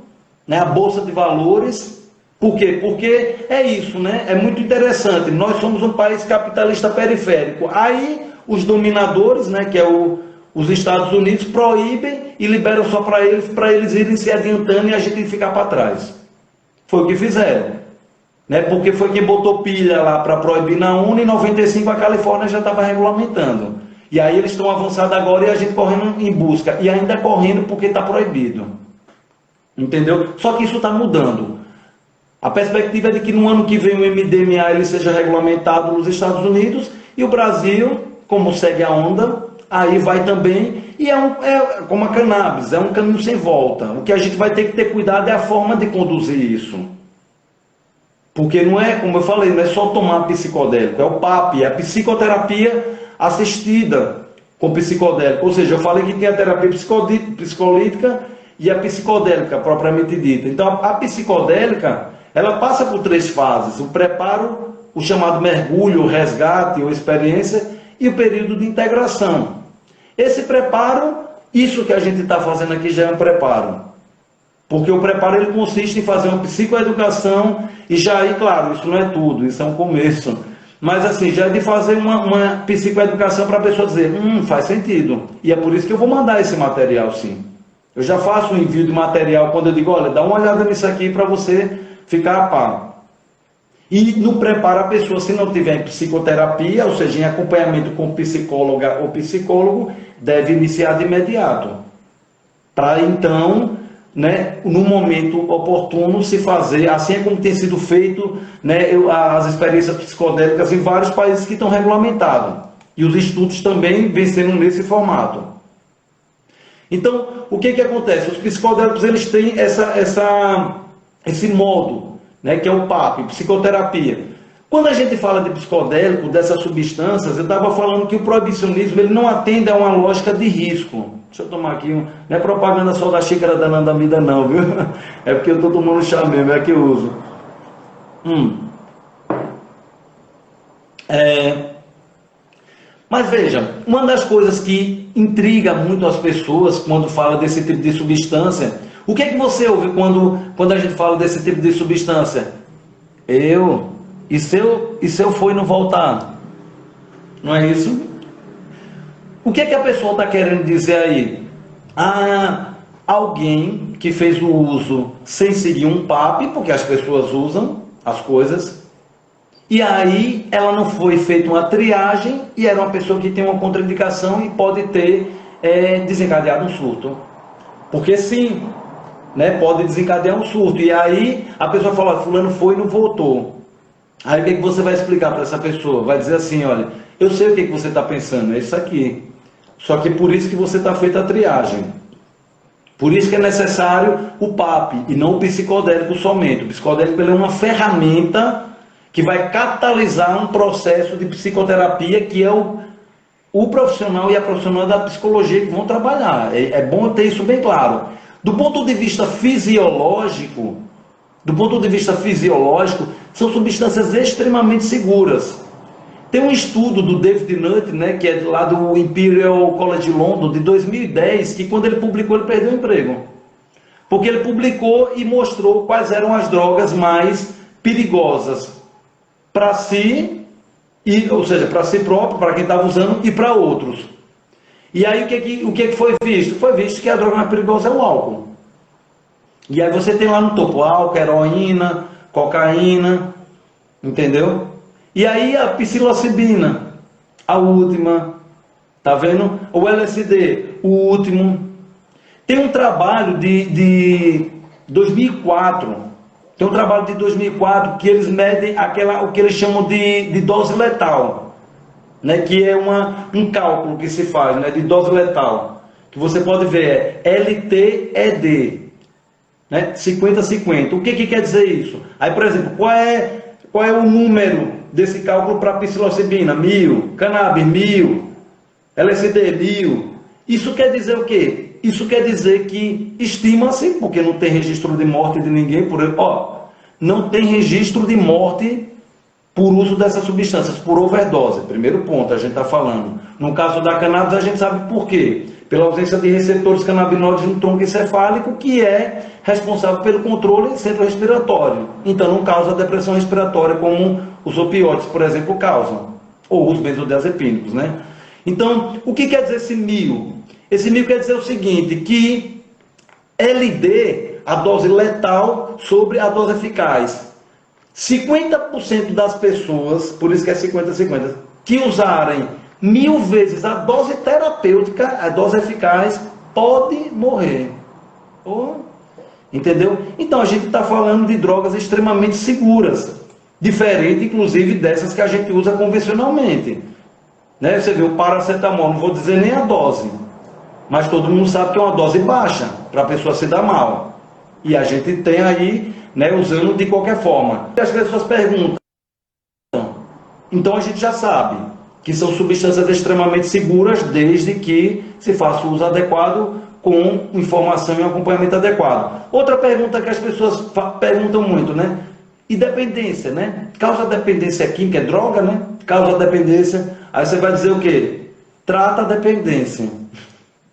né, a bolsa de valores. Por quê? Porque é isso, né? É muito interessante. Nós somos um país capitalista periférico. Aí os dominadores, né, que é os Estados Unidos, proíbem e liberam só para eles irem se adiantando e a gente ficar para trás. Foi o que fizeram. Né? Porque foi quem botou pilha lá para proibir na ONU, e em 95 a Califórnia já estava regulamentando. E aí eles estão avançados agora e a gente correndo em busca. E ainda correndo porque está proibido. Entendeu? Só que isso está mudando. A perspectiva é de que no ano que vem o MDMA ele seja regulamentado nos Estados Unidos, e o Brasil, como segue a onda, aí vai também, e é como a cannabis, é um caminho sem volta. O que a gente vai ter que ter cuidado é a forma de conduzir isso. Porque não é, como eu falei, não é só tomar psicodélico, é o PAP, é a psicoterapia assistida com psicodélico. Ou seja, eu falei que tem a terapia psicolítica e a psicodélica propriamente dita. Então a psicodélica, ela passa por 3 fases: o preparo, o chamado mergulho, o resgate ou experiência, e o período de integração. Esse preparo, isso que a gente está fazendo aqui já é um preparo. Porque o preparo ele consiste em fazer uma psicoeducação, e já aí, claro, isso não é tudo, isso é um começo. Mas assim, já é de fazer uma psicoeducação para a pessoa dizer, faz sentido. E é por isso que eu vou mandar esse material, sim. Eu já faço um envio de material quando eu digo, olha, dá uma olhada nisso aqui para você ficar a par. E no preparo a pessoa, se não tiver em psicoterapia, ou seja, em acompanhamento com psicóloga ou psicólogo, deve iniciar de imediato. Para então, né, no momento oportuno, se fazer, assim como tem sido feito, né, as experiências psicodélicas em vários países que estão regulamentados. E os estudos também vêm sendo nesse formato. Então, o que acontece? Os psicodélicos eles têm esse modo, né, que é o PAP, psicoterapia. Quando a gente fala de psicodélico, dessas substâncias, eu estava falando que o proibicionismo ele não atende a uma lógica de risco. Deixa eu tomar aqui, não é propaganda só da xícara da Nandamida não, viu? É porque eu estou tomando chá mesmo, é que eu uso. Mas veja, uma das coisas que intriga muito as pessoas quando fala desse tipo de substância, o que é que você ouve quando a gente fala desse tipo de substância? E se eu for e não voltar? Não é isso? O que é que a pessoa está querendo dizer aí? Alguém que fez o uso sem seguir um PAP, porque as pessoas usam as coisas, e aí ela não foi feita uma triagem, e era uma pessoa que tem uma contraindicação e pode ter desencadeado um surto. Porque sim, né, pode desencadear um surto. E aí a pessoa fala, fulano foi e não voltou. Aí o que você vai explicar para essa pessoa? Vai dizer assim, olha, eu sei o que você está pensando, é isso aqui. Só que por isso que você está feita a triagem. Por isso que é necessário o PAP e não o psicodélico somente. O psicodélico ele é uma ferramenta que vai catalisar um processo de psicoterapia que é o profissional e a profissional da psicologia que vão trabalhar. É bom ter isso bem claro. Do ponto de vista fisiológico, são substâncias extremamente seguras. Tem um estudo do David Nutt, né, que é lá do Imperial College de London, de 2010, que quando ele publicou, ele perdeu o emprego. Porque ele publicou e mostrou quais eram as drogas mais perigosas para si, ou seja, para si próprio, para quem estava usando, e para outros. E aí o que foi visto? Foi visto que a droga mais perigosa é o álcool. E aí você tem lá no topo álcool, heroína, cocaína, entendeu? E aí a psilocibina, a última, tá vendo? O LSD, o último. Tem um trabalho de 2004, que eles medem o que eles chamam de dose letal, né? Que é um cálculo que se faz, né? De dose letal, que você pode ver, é LTED, né? 50-50. O que quer dizer isso? Aí, por exemplo, qual é o número desse cálculo para psilocibina? 1000, cannabis 1000, LSD 1000. Isso quer dizer o quê? Isso quer dizer que estima-se, porque não tem registro de morte de ninguém, não tem registro de morte por uso dessas substâncias, por overdose. Primeiro ponto, a gente está falando. No caso da cannabis, a gente sabe por quê. Pela ausência de receptores canabinoides no tronco encefálico, que é responsável pelo controle centro-respiratório. Então, não causa depressão respiratória, como os opioides, por exemplo, causam. Ou os benzodiazepínicos, né? Então, o que quer dizer esse 1000? Esse 1000 quer dizer o seguinte, que LD, a dose letal sobre a dose eficaz. 50% das pessoas, por isso que é 50-50, que usarem 1000 vezes a dose terapêutica, a dose eficaz, pode morrer. Entendeu? Então a gente está falando de drogas extremamente seguras, diferente inclusive dessas que a gente usa convencionalmente, né? Você vê o paracetamol, não vou dizer nem a dose, mas todo mundo sabe que é uma dose baixa para a pessoa se dar mal, e a gente tem aí, né, usando de qualquer forma. As pessoas perguntam, então a gente já sabe que são substâncias extremamente seguras desde que se faça o uso adequado, com informação e acompanhamento adequado. Outra pergunta que as pessoas perguntam muito, né? E dependência, né? Causa dependência química, é droga, né? Causa dependência, aí você vai dizer o quê? Trata a dependência,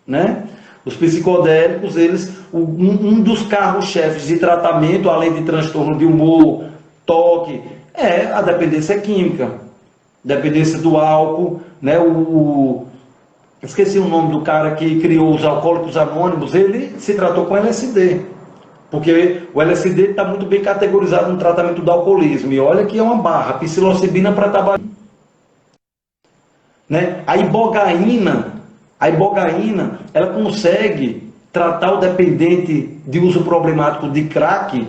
né? Os psicodélicos, um dos carros-chefes de tratamento, além de transtorno de humor, toque, é a dependência química. Dependência do álcool, né? Esqueci o nome do cara que criou os Alcoólicos Anônimos, ele se tratou com LSD, porque o LSD está muito bem categorizado no tratamento do alcoolismo, e olha que é uma barra, psilocibina para tabagismo. Né? A ibogaína, ela consegue tratar o dependente de uso problemático de crack,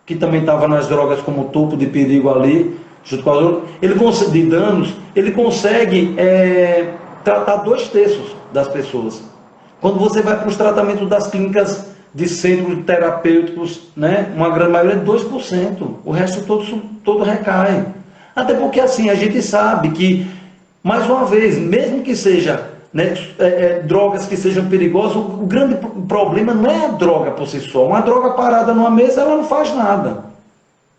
que também estava nas drogas como topo de perigo ali, junto com as outras, de danos, ele consegue tratar 2/3 das pessoas. Quando você vai para os tratamentos das clínicas de centros terapêuticos, né, uma grande maioria é 2%, o resto todo recai. Até porque assim, a gente sabe que, mais uma vez, mesmo que seja, né, drogas que sejam perigosas, o grande problema não é a droga por si só. Uma droga parada numa mesa, ela não faz nada.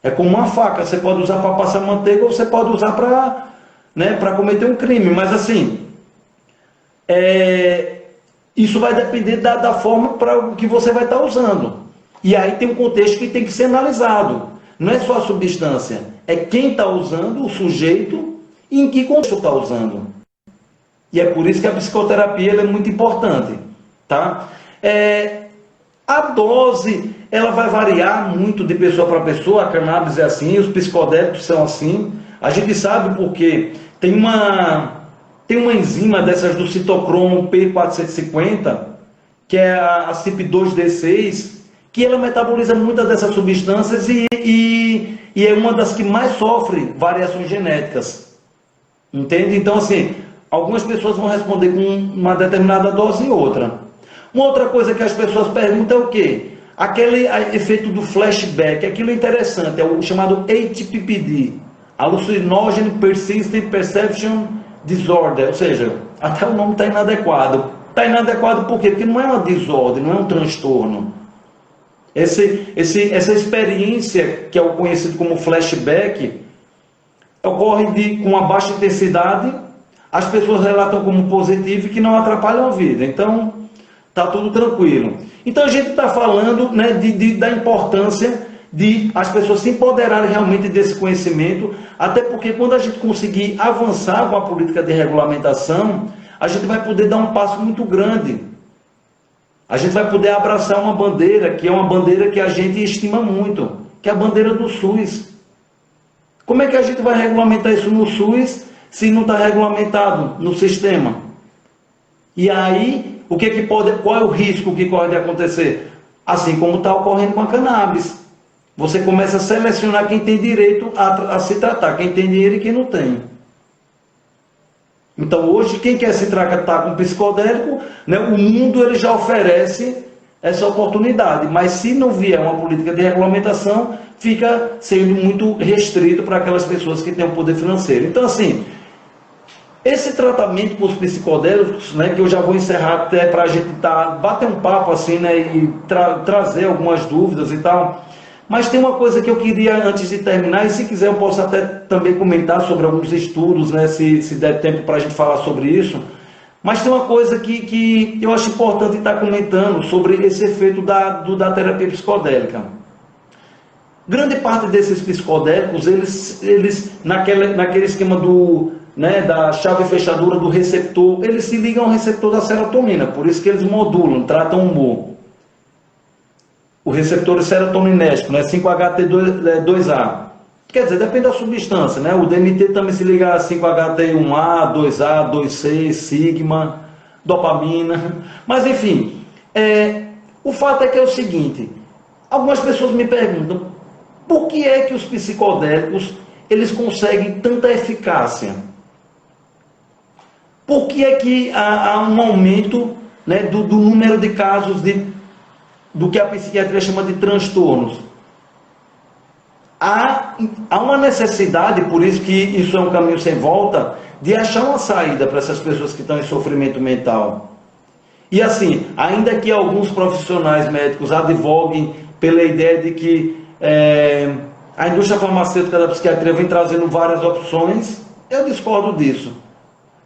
É como uma faca, você pode usar para passar manteiga ou você pode usar para, né, para cometer um crime, mas assim, isso vai depender da forma para o que você vai estar usando. E aí tem um contexto que tem que ser analisado. Não é só a substância, é quem está usando, o sujeito, e em que contexto está usando. E é por isso que a psicoterapia ela é muito importante. Tá? A dose, ela vai variar muito de pessoa para pessoa, a cannabis é assim, os psicodélicos são assim. A gente sabe porque tem uma enzima dessas do citocromo P450, que é a CYP2D6, que ela metaboliza muitas dessas substâncias e é uma das que mais sofre variações genéticas. Entende? Então, assim, Algumas pessoas vão responder com uma determinada dose e outra. Uma outra coisa que as pessoas perguntam é o quê? Aquele efeito do flashback, aquilo é interessante, é o chamado HPPD, Hallucinogenic Persistent Perception Disorder, ou seja, até o nome está inadequado. Está inadequado por quê? Porque não é uma desordem, não é um transtorno. Essa experiência, que é o conhecido como flashback, ocorre com uma baixa intensidade, as pessoas relatam como positivo e que não atrapalham a vida. Então, está tudo tranquilo. Então, a gente está falando, né, da importância de as pessoas se empoderarem realmente desse conhecimento, até porque quando a gente conseguir avançar com a política de regulamentação, a gente vai poder dar um passo muito grande. A gente vai poder abraçar uma bandeira, que é uma bandeira que a gente estima muito, que é a bandeira do SUS. Como é que a gente vai regulamentar isso no SUS se não está regulamentado no sistema? E aí, qual é o risco que pode acontecer? Assim como está ocorrendo com a cannabis. Você começa a selecionar quem tem direito a se tratar, quem tem dinheiro e quem não tem. Então hoje, quem quer se tratar com psicodélico, né, o mundo ele já oferece essa oportunidade, mas se não vier uma política de regulamentação, fica sendo muito restrito para aquelas pessoas que têm o poder financeiro. Então assim, esse tratamento com os psicodélicos, né, que eu já vou encerrar até para a gente bater um papo assim, né, e trazer algumas dúvidas e tal. Mas tem uma coisa que eu queria, antes de terminar, e se quiser eu posso até também comentar sobre alguns estudos, né, se der tempo para a gente falar sobre isso. Mas tem uma coisa que eu acho importante estar comentando sobre esse efeito da terapia psicodélica. Grande parte desses psicodélicos, eles naquele esquema da chave fechadura do receptor, eles se ligam ao receptor da serotonina, por isso que eles modulam, tratam o humor. O receptor serotoninérgico, né, 5-HT2A. Quer dizer, depende da substância, né? O DMT também se liga a 5-HT1A, 2A, 2C, sigma, dopamina. Mas enfim, o fato é que é o seguinte, algumas pessoas me perguntam, por que é que os psicodélicos eles conseguem tanta eficácia? Por que é que há um aumento, né, do número de casos do que a psiquiatria chama de transtornos? Há uma necessidade, por isso que isso é um caminho sem volta, de achar uma saída para essas pessoas que estão em sofrimento mental. E assim, ainda que alguns profissionais médicos advoguem pela ideia de que a indústria farmacêutica da psiquiatria vem trazendo várias opções, eu discordo disso.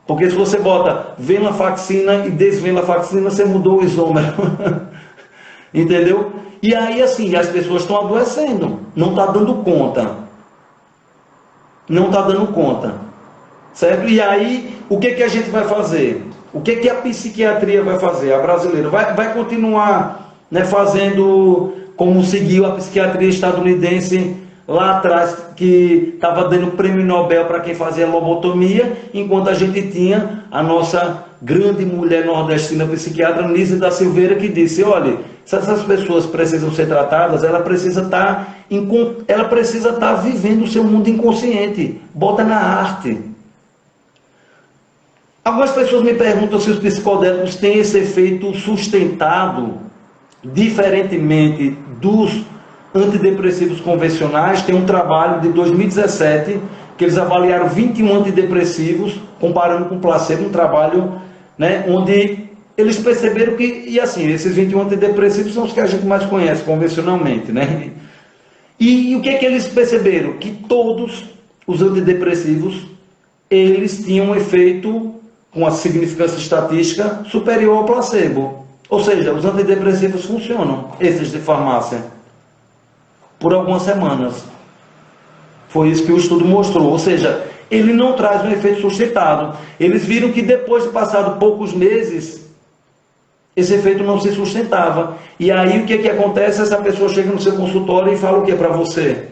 Porque se você bota venlafaxina e desvenlafaxina, você mudou o isômero. Entendeu? E aí assim, as pessoas estão adoecendo, não está dando conta. Não está dando conta. Certo? E aí, o que a gente vai fazer? O que a psiquiatria vai fazer? A brasileira vai continuar, né, fazendo como seguiu a psiquiatria estadunidense lá atrás, que estava dando prêmio Nobel para quem fazia lobotomia, enquanto a gente tinha a nossa grande mulher nordestina psiquiatra Nízia da Silveira, que disse, olha, se essas pessoas precisam ser tratadas, ela precisa estar vivendo o seu mundo inconsciente, bota na arte. Algumas pessoas me perguntam se os psicodélicos têm esse efeito sustentado, diferentemente dos antidepressivos convencionais. Tem um trabalho de 2017 que eles avaliaram 21 antidepressivos comparando com placebo, um trabalho, né, onde eles perceberam que, e assim, esses 21 antidepressivos são os que a gente mais conhece convencionalmente, né? E o que eles perceberam? Que todos os antidepressivos, eles tinham um efeito com a significância estatística superior ao placebo. Ou seja, os antidepressivos funcionam, esses de farmácia, por algumas semanas. Foi isso que o estudo mostrou. Ou seja, ele não traz um efeito sustentado. Eles viram que depois de passado poucos meses, esse efeito não se sustentava. E aí o que acontece? Essa pessoa chega no seu consultório e fala o que para você?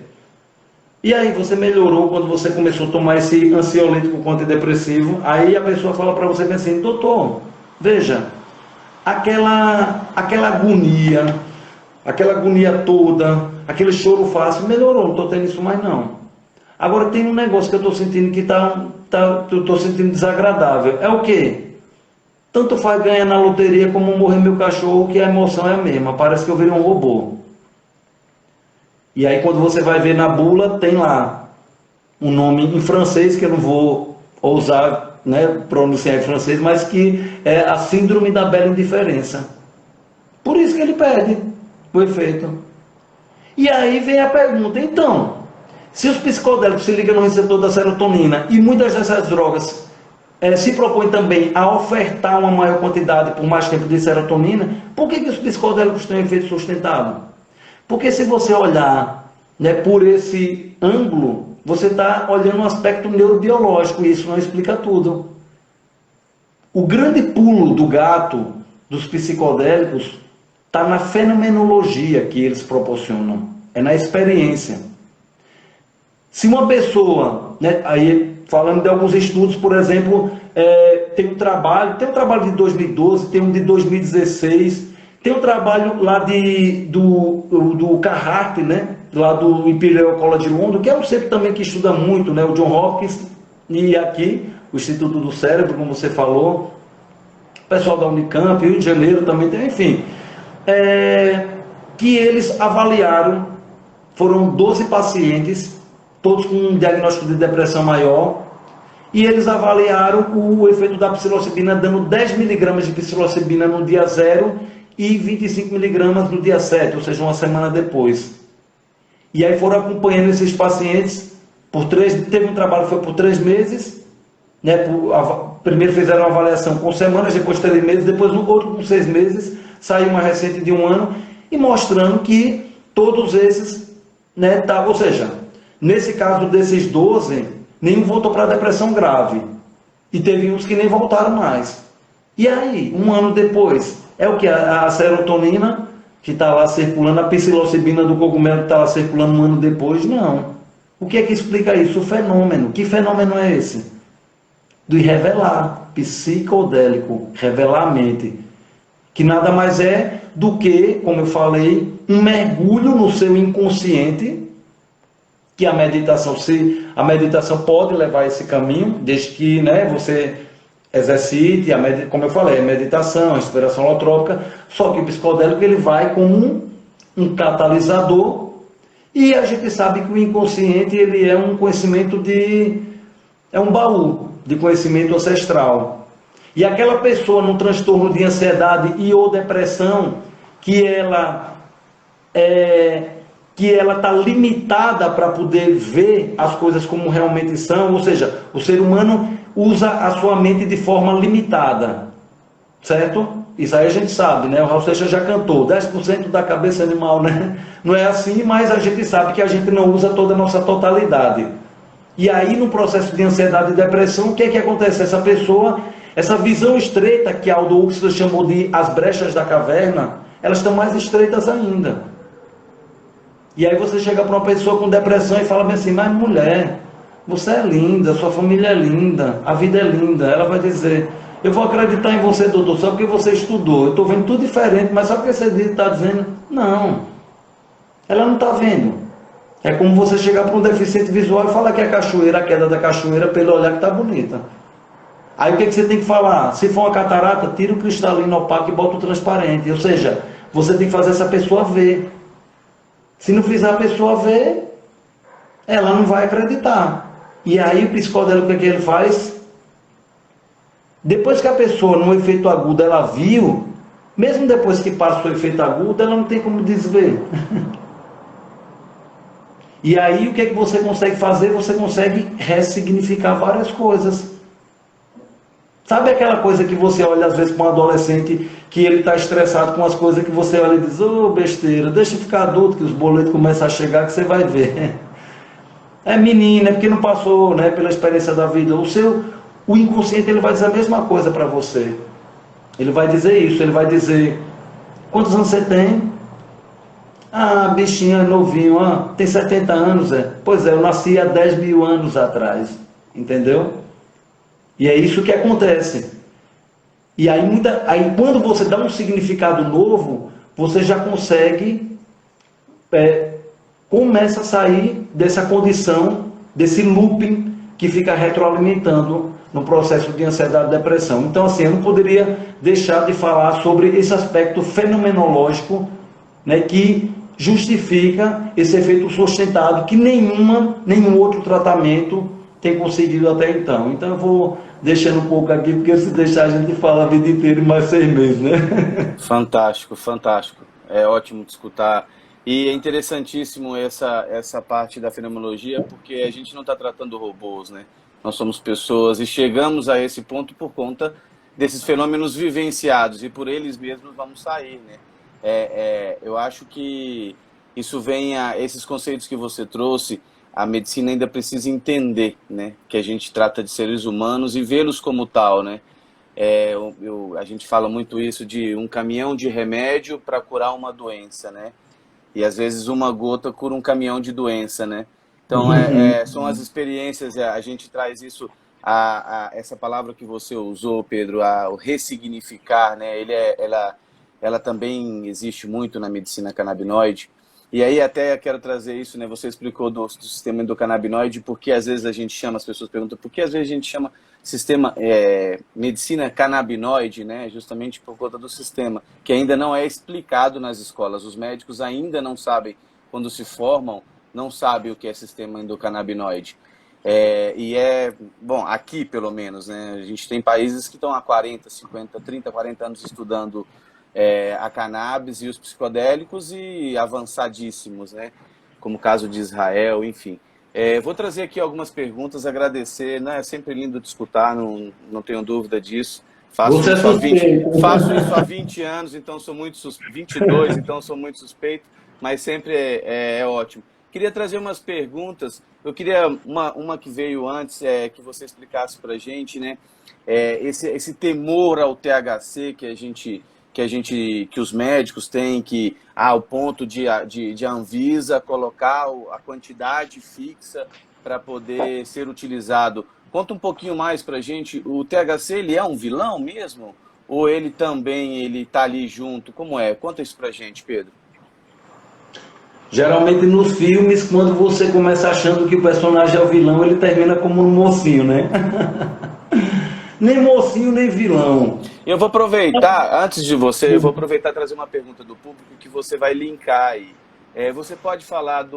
E aí você melhorou quando você começou a tomar esse ansiolítico com antidepressivo? Aí a pessoa fala para você assim, doutor, veja, aquela agonia toda, aquele choro fácil, melhorou, não estou tendo isso mais não. Agora tem um negócio que eu estou sentindo que está eu tô sentindo desagradável. É o quê? Tanto faz ganhar na loteria como morrer meu cachorro, que a emoção é a mesma. Parece que eu virei um robô. E aí quando você vai ver na bula, tem lá um nome em francês, que eu não vou ousar, né, pronunciar em francês, mas que é a síndrome da bela indiferença. Por isso que ele perde o efeito. E aí vem a pergunta, então, se os psicodélicos se ligam no receptor da serotonina e muitas dessas drogas se propõem também a ofertar uma maior quantidade por mais tempo de serotonina, por que os psicodélicos têm um efeito sustentado? Porque se você olhar, né, por esse ângulo, você está olhando um aspecto neurobiológico, e isso não explica tudo. O grande pulo do gato dos psicodélicos está na fenomenologia que eles proporcionam, é na experiência. Se uma pessoa, né, aí falando de alguns estudos, por exemplo, tem um trabalho de 2012, tem um de 2016, tem um trabalho lá do Carhart, né, lá do Imperial College de Londres, que é um centro também que estuda muito, né, o John Hopkins, e aqui, o Instituto do Cérebro, como você falou, o pessoal da Unicamp, Rio de Janeiro também tem, enfim, que eles avaliaram, foram 12 pacientes, todos com um diagnóstico de depressão maior, e eles avaliaram o efeito da psilocibina dando 10 miligramas de psilocibina no dia 0 e 25 miligramas no dia 7, ou seja, uma semana depois. E aí foram acompanhando esses pacientes por 3, teve um trabalho que foi por 3 meses, né, primeiro fizeram uma avaliação com semanas, depois 3 meses, depois no outro com 6 meses, saiu uma recente de 1 ano, e mostrando que todos esses, né, ou seja, nesse caso desses 12, nenhum voltou para a depressão grave. E teve uns que nem voltaram mais. E aí, 1 ano depois, é o que? A serotonina, que está lá circulando, a psilocibina do cogumelo que está lá circulando 1 ano depois? Não. O que é que explica isso? O fenômeno. Que fenômeno é esse? Do revelar, psicodélico, revelar a mente. Que nada mais é do que, como eu falei, um mergulho no seu inconsciente, que a meditação pode levar a esse caminho, desde que, né, você exercite, como eu falei, a meditação, a inspiração holotrópica, só que o psicodélico ele vai como um catalisador, e a gente sabe que o inconsciente ele é um conhecimento é um baú de conhecimento ancestral. E aquela pessoa num transtorno de ansiedade e ou depressão, que ela está limitada para poder ver as coisas como realmente são, ou seja, o ser humano usa a sua mente de forma limitada, certo? Isso aí a gente sabe, né? O Raul Seixas já cantou, 10% da cabeça animal, né? Não é assim, mas a gente sabe que a gente não usa toda a nossa totalidade. E aí, no processo de ansiedade e depressão, o que é que acontece? Essa pessoa, essa visão estreita que Aldous Huxley chamou de as brechas da caverna, elas estão mais estreitas ainda. E aí você chega para uma pessoa com depressão e fala bem assim, mas mulher, você é linda, sua família é linda, a vida é linda. Ela vai dizer, eu vou acreditar em você, doutor, só porque você estudou. Eu estou vendo tudo diferente, mas só porque você está dizendo, não. Ela não está vendo. É como você chegar para um deficiente visual e falar que a cachoeira, a queda da cachoeira, pelo olhar que está bonita. Aí o que você tem que falar? Se for uma catarata, tira o cristalino opaco e bota o transparente. Ou seja, você tem que fazer essa pessoa ver. Se não fizer a pessoa ver, ela não vai acreditar. E aí o psicodélico, o que ele faz? Depois que a pessoa, no efeito agudo, ela viu, mesmo depois que passa o efeito agudo, ela não tem como desver. E aí o que é que você consegue fazer? Você consegue ressignificar várias coisas. Sabe aquela coisa que você olha às vezes para um adolescente que ele está estressado com as coisas que você olha e diz, ô besteira, deixa ficar adulto que os boletos começam a chegar que você vai ver. É menino, é porque não passou, né, pela experiência da vida. O inconsciente ele vai dizer a mesma coisa para você. Ele vai dizer isso, ele vai dizer, quantos anos você tem? Ah, bichinho é novinho, tem 70 anos, Pois é, eu nasci há 10 mil anos atrás, entendeu? E é isso que acontece. E aí quando você dá um significado novo, você já consegue, começa a sair dessa condição, desse looping que fica retroalimentando no processo de ansiedade e depressão. Então, assim, eu não poderia deixar de falar sobre esse aspecto fenomenológico, né, que justifica esse efeito sustentado que nenhum outro tratamento tem conseguido até então. Então eu vou deixando um pouco aqui, porque se deixar a gente fala a vida inteira em mais 6 meses, né? Fantástico, fantástico. É ótimo de escutar. E é interessantíssimo essa parte da fenomenologia, porque a gente não está tratando robôs, né? Nós somos pessoas e chegamos a esse ponto por conta desses fenômenos vivenciados, e por eles mesmos vamos sair, né? Eu acho que isso vem esses conceitos que você trouxe, a medicina ainda precisa entender, né? Que a gente trata de seres humanos e vê-los como tal, né? A gente fala muito isso de um caminhão de remédio para curar uma doença, né? E às vezes uma gota cura um caminhão de doença, né? Então são as experiências, a gente traz isso, essa palavra que você usou, Pedro, o ressignificar, né? Ela também existe muito na medicina canabinoide. E aí até quero trazer isso, né? Você explicou do sistema endocannabinoide, porque às vezes a gente chama, as pessoas perguntam, por que às vezes a gente chama sistema medicina canabinoide, né? Justamente por conta do sistema, que ainda não é explicado nas escolas. Os médicos ainda não sabem, quando se formam, não sabem o que é sistema endocannabinoide. Bom, aqui pelo menos, né? A gente tem países que estão há 40, 50, 30, 40 anos estudando a cannabis e os psicodélicos e avançadíssimos, né? Como o caso de Israel, enfim. Vou trazer aqui algumas perguntas, agradecer, né? É sempre lindo de escutar, não tenho dúvida disso. Faço isso há 20 anos, então sou muito 22, então sou muito suspeito, mas sempre é ótimo. Queria trazer umas perguntas, eu queria uma que veio antes, que você explicasse pra gente, né? Esse temor ao THC que os médicos têm, o ponto de a Anvisa colocar a quantidade fixa para poder ser utilizado. Conta um pouquinho mais para a gente, o THC ele é um vilão mesmo? Ou ele também está ali junto? Como é? Conta isso para a gente, Pedro. Geralmente nos filmes, quando você começa achando que o personagem é o vilão, ele termina como um mocinho, né? Nem mocinho, nem vilão. Eu vou aproveitar, antes de você, eu vou aproveitar e trazer uma pergunta do público que você vai linkar aí. Você pode falar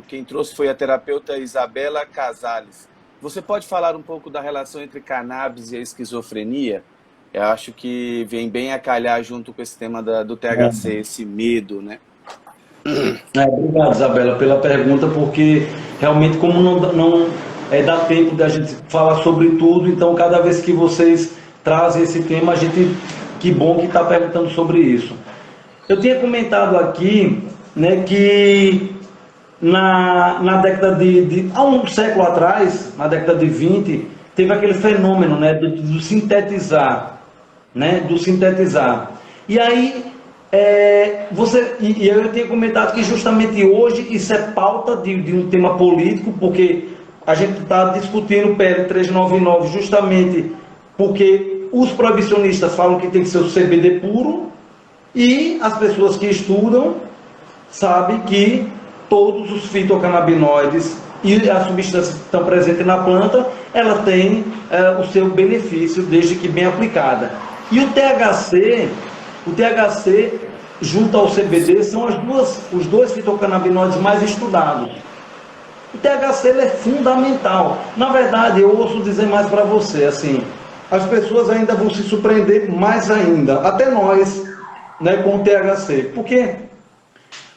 quem trouxe foi a terapeuta Isabela Casales. Você pode falar um pouco da relação entre cannabis e a esquizofrenia? Eu acho que vem bem a calhar junto com esse tema do THC, esse medo, né? Obrigado, Isabela, pela pergunta, porque realmente como não dá tempo da gente falar sobre tudo, então cada vez que vocês trazem esse tema, que bom que está perguntando sobre isso. Eu tinha comentado aqui, né, que na década há um século atrás, na década de 20, teve aquele fenômeno, né, do sintetizar, né, E aí, eu tinha comentado que justamente hoje isso é pauta de um tema político, porque a gente está discutindo o PL 399 justamente porque os proibicionistas falam que tem que ser o CBD puro e as pessoas que estudam sabem que todos os fitocannabinoides e as substâncias que estão presentes na planta, ela tem o seu benefício desde que bem aplicada. E o THC junto ao CBD são os dois fitocannabinoides mais estudados. O THC ele é fundamental. Na verdade, eu ouço dizer mais para você, assim, as pessoas ainda vão se surpreender mais ainda, até nós, né, com o THC. Porque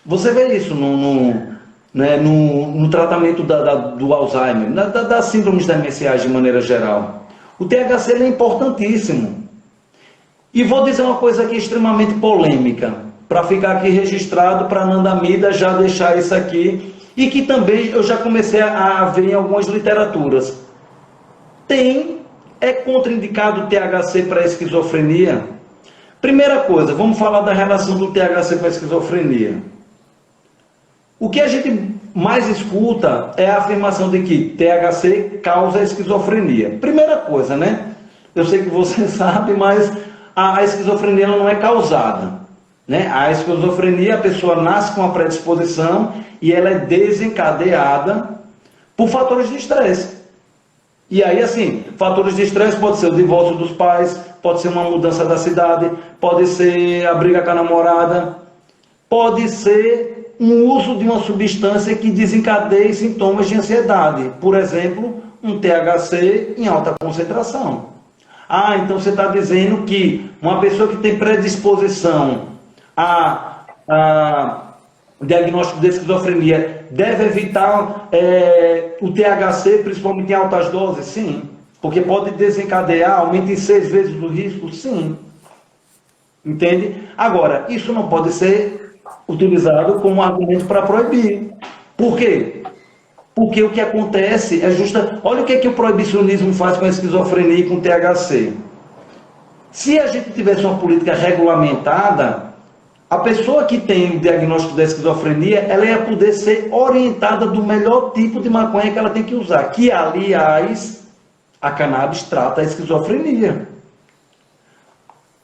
você vê isso no tratamento do Alzheimer, das síndromes demenciais de maneira geral. O THC ele é importantíssimo. E vou dizer uma coisa aqui extremamente polêmica, para ficar aqui registrado, para Nanda Mida já deixar isso aqui, e que também eu já comecei a ver em algumas literaturas. É contraindicado o THC para a esquizofrenia? Primeira coisa, vamos falar da relação do THC com a esquizofrenia. O que a gente mais escuta é a afirmação de que THC causa esquizofrenia. Primeira coisa, né? Eu sei que você sabe, mas a esquizofrenia ela não é causada, né? A esquizofrenia, a pessoa nasce com uma predisposição e ela é desencadeada por fatores de estresse. E aí, assim, fatores de estresse pode ser o divórcio dos pais, pode ser uma mudança da cidade, pode ser a briga com a namorada, pode ser um uso de uma substância que desencadeie sintomas de ansiedade. Por exemplo, um THC em alta concentração. Ah, então você está dizendo que uma pessoa que tem predisposição a diagnóstico de esquizofrenia deve evitar o THC, principalmente em altas doses? Sim. Porque pode desencadear, aumenta em 6 vezes o risco? Sim. Entende? Agora, isso não pode ser utilizado como argumento para proibir. Por quê? Porque o que acontece é justa. Olha o que o proibicionismo faz com a esquizofrenia e com o THC. Se a gente tivesse uma política regulamentada, a pessoa que tem o diagnóstico da esquizofrenia, ela ia poder ser orientada do melhor tipo de maconha que ela tem que usar, que, aliás, a cannabis trata a esquizofrenia.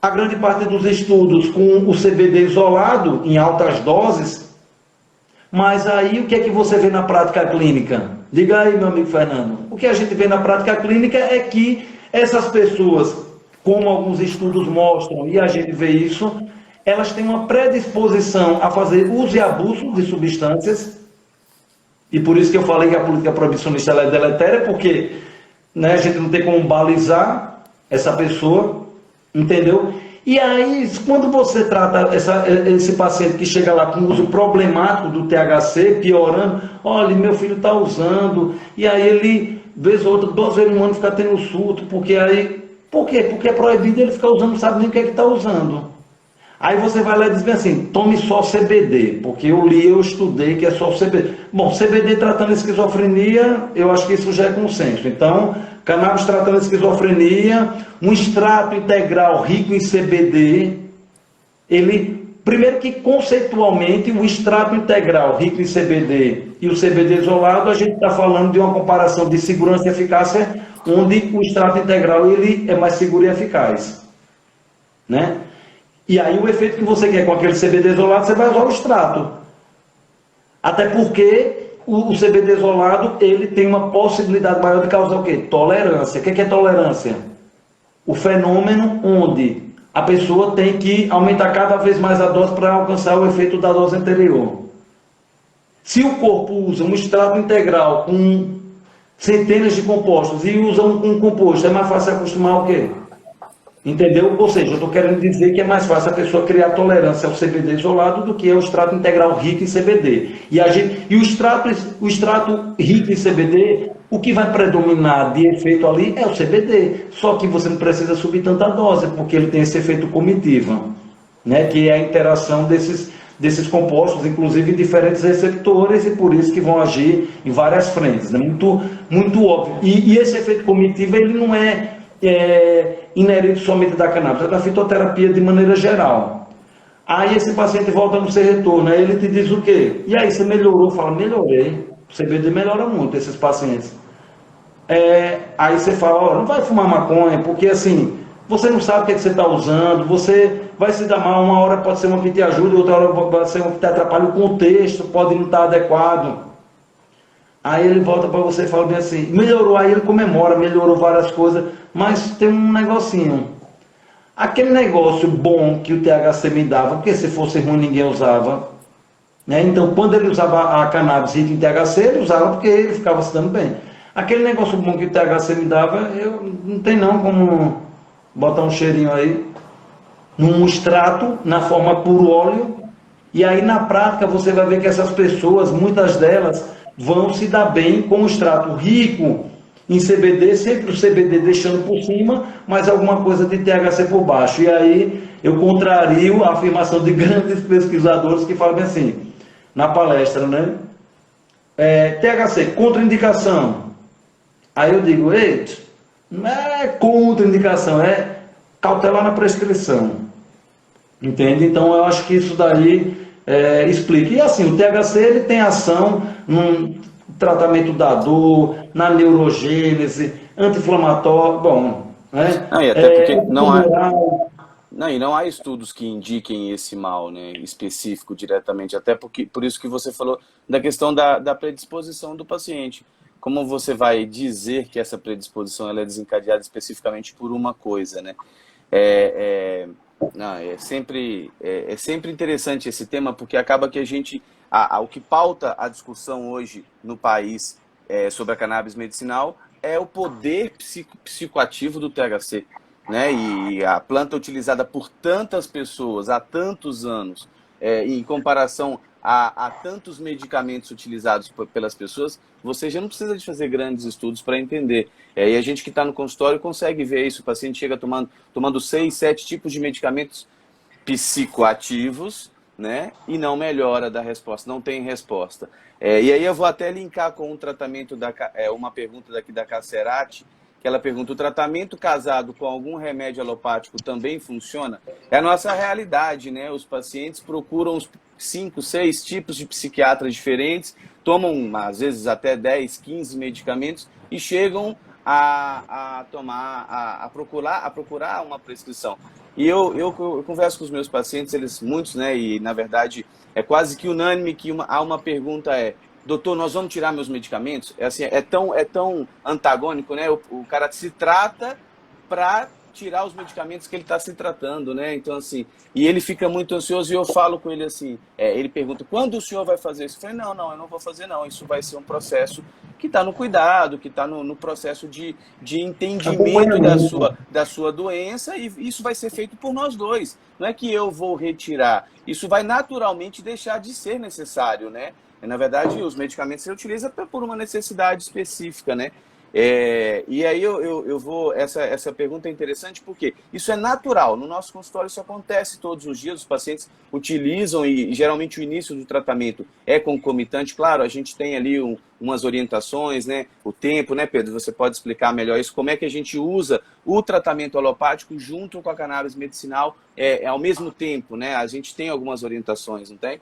A grande parte dos estudos com o CBD isolado, em altas doses, mas aí o que é que você vê na prática clínica? Diga aí, meu amigo Fernando. O que a gente vê na prática clínica é que essas pessoas, como alguns estudos mostram, e a gente vê isso, elas têm uma predisposição a fazer uso e abuso de substâncias, e por isso que eu falei que a política proibicionista ela é deletéria, porque a gente não tem como balizar essa pessoa, entendeu? E aí, quando você trata esse paciente que chega lá com uso problemático do THC, piorando, olha, meu filho está usando, e aí ele, vez ou outra, 2 vezes no ano fica tendo surto, porque aí... Por quê? Porque é proibido ele ficar usando, não sabe nem o que é que está usando. Aí você vai lá e diz bem assim, tome só CBD, porque eu estudei que é só CBD. Bom, CBD tratando esquizofrenia, eu acho que isso já é consenso. Então, cannabis tratando esquizofrenia, um extrato integral rico em CBD, primeiro que conceitualmente o extrato integral rico em CBD e o CBD isolado, a gente está falando de uma comparação de segurança e eficácia, onde o extrato integral ele é mais seguro e eficaz, né? E aí o efeito que você quer com aquele CBD isolado, você vai usar o extrato. Até porque o CBD isolado, ele tem uma possibilidade maior de causar o quê? Tolerância. O que é tolerância? O fenômeno onde a pessoa tem que aumentar cada vez mais a dose para alcançar o efeito da dose anterior. Se o corpo usa um extrato integral com centenas de compostos e usa um composto, é mais fácil acostumar o quê? Entendeu? Ou seja, eu estou querendo dizer que é mais fácil a pessoa criar tolerância ao CBD isolado do que ao extrato integral rico em CBD. E o extrato rico em CBD, o que vai predominar de efeito ali é o CBD. Só que você não precisa subir tanta dose, porque ele tem esse efeito comitiva, né? Que é a interação desses compostos, inclusive em diferentes receptores, e por isso que vão agir em várias frentes. Né? Muito óbvio. E esse efeito comitiva, ele não é inerente somente da cannabis, é da fitoterapia de maneira geral. Aí esse paciente volta no seu retorno, aí ele te diz o quê? E aí, você melhorou? Fala, melhorei. O CBD melhora muito esses pacientes. Aí você fala, ó, não vai fumar maconha, porque assim, você não sabe o que, é que você está usando, você vai se dar mal, uma hora pode ser uma que te ajuda, outra hora pode ser uma que te atrapalha, o contexto pode não estar adequado. Aí ele volta para você e fala bem assim, melhorou, aí ele comemora, melhorou várias coisas, mas tem um negocinho. Aquele negócio bom que o THC me dava, porque se fosse ruim ninguém usava, né? Então quando ele usava a cannabis rica em THC, ele usava porque ele ficava se dando bem. Aquele negócio bom que o THC me dava, eu não tem não como botar um cheirinho aí, num extrato, na forma puro óleo, e aí na prática você vai ver que essas pessoas, muitas delas, vão se dar bem com o extrato rico em CBD, sempre o CBD deixando por cima, mas alguma coisa de THC por baixo. E aí eu contrario a afirmação de grandes pesquisadores que falam assim, na palestra, né? THC, contraindicação. Aí eu digo, eita, não é contraindicação, é cautelar na prescrição. Entende? Então eu acho que isso daí explica. E assim, o THC ele tem ação no tratamento da dor, na neurogênese, anti-inflamatório, bom, né? E até porque não há estudos que indiquem esse mal, né, específico diretamente, até porque por isso que você falou da questão da predisposição do paciente. como você vai dizer que essa predisposição ela é desencadeada especificamente por uma coisa, né? Não, é sempre interessante esse tema, porque acaba que a gente, o que pauta a discussão hoje no país sobre a cannabis medicinal é o poder psicoativo do THC, né? E a planta utilizada por tantas pessoas há tantos anos, em comparação a tantos medicamentos utilizados pelas pessoas, você já não precisa de fazer grandes estudos para entender. E a gente que está no consultório consegue ver isso. O paciente chega tomando 6, 7 tipos de medicamentos psicoativos, né? E não melhora da resposta, não tem resposta. E aí eu vou até linkar com um tratamento, uma pergunta daqui da Cacerati, que ela pergunta: o tratamento casado com algum remédio alopático também funciona? É a nossa realidade, né? Os pacientes procuram os 5, 6 tipos de psiquiatras diferentes, tomam às vezes até 10, 15 medicamentos e chegam a procurar uma prescrição. E eu converso com os meus pacientes, muitos, né? E na verdade é quase que unânime que há uma pergunta: doutor, nós vamos tirar meus medicamentos? É tão antagônico, né? O cara se trata para tirar os medicamentos que ele está se tratando, né? Então, assim, e ele fica muito ansioso e eu falo com ele assim, ele pergunta: quando o senhor vai fazer isso? Eu falei: não, eu não vou fazer não, isso vai ser um processo que está no cuidado, que está no processo de entendimento da sua doença, e isso vai ser feito por nós dois. Não é que eu vou retirar, isso vai naturalmente deixar de ser necessário, né? Na verdade, os medicamentos você utiliza por uma necessidade específica, né? E aí eu vou... Essa pergunta é interessante porque isso é natural. No nosso consultório isso acontece todos os dias. Os pacientes utilizam e geralmente o início do tratamento é concomitante. Claro, a gente tem ali umas orientações, né? O tempo, né, Pedro? Você pode explicar melhor isso. Como é que a gente usa o tratamento alopático junto com a cannabis medicinal ao mesmo tempo, né? A gente tem algumas orientações, não tem?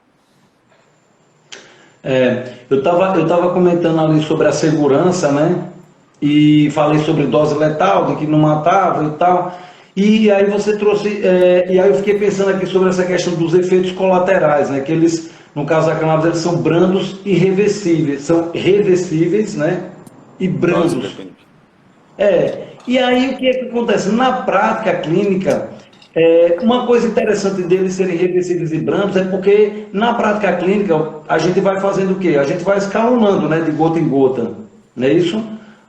Eu tava comentando ali sobre a segurança, né? E falei sobre dose letal, de que não matava e tal. E aí você trouxe, e aí eu fiquei pensando aqui sobre essa questão dos efeitos colaterais, né? Que eles, no caso da cannabis, eles são brandos e reversíveis, são reversíveis, né? E brandos. E aí o que é que acontece? Na prática clínica, uma coisa interessante deles serem reversíveis e brandos é porque na prática clínica a gente vai fazendo o quê? A gente vai escalonando, né? De gota em gota, não é isso?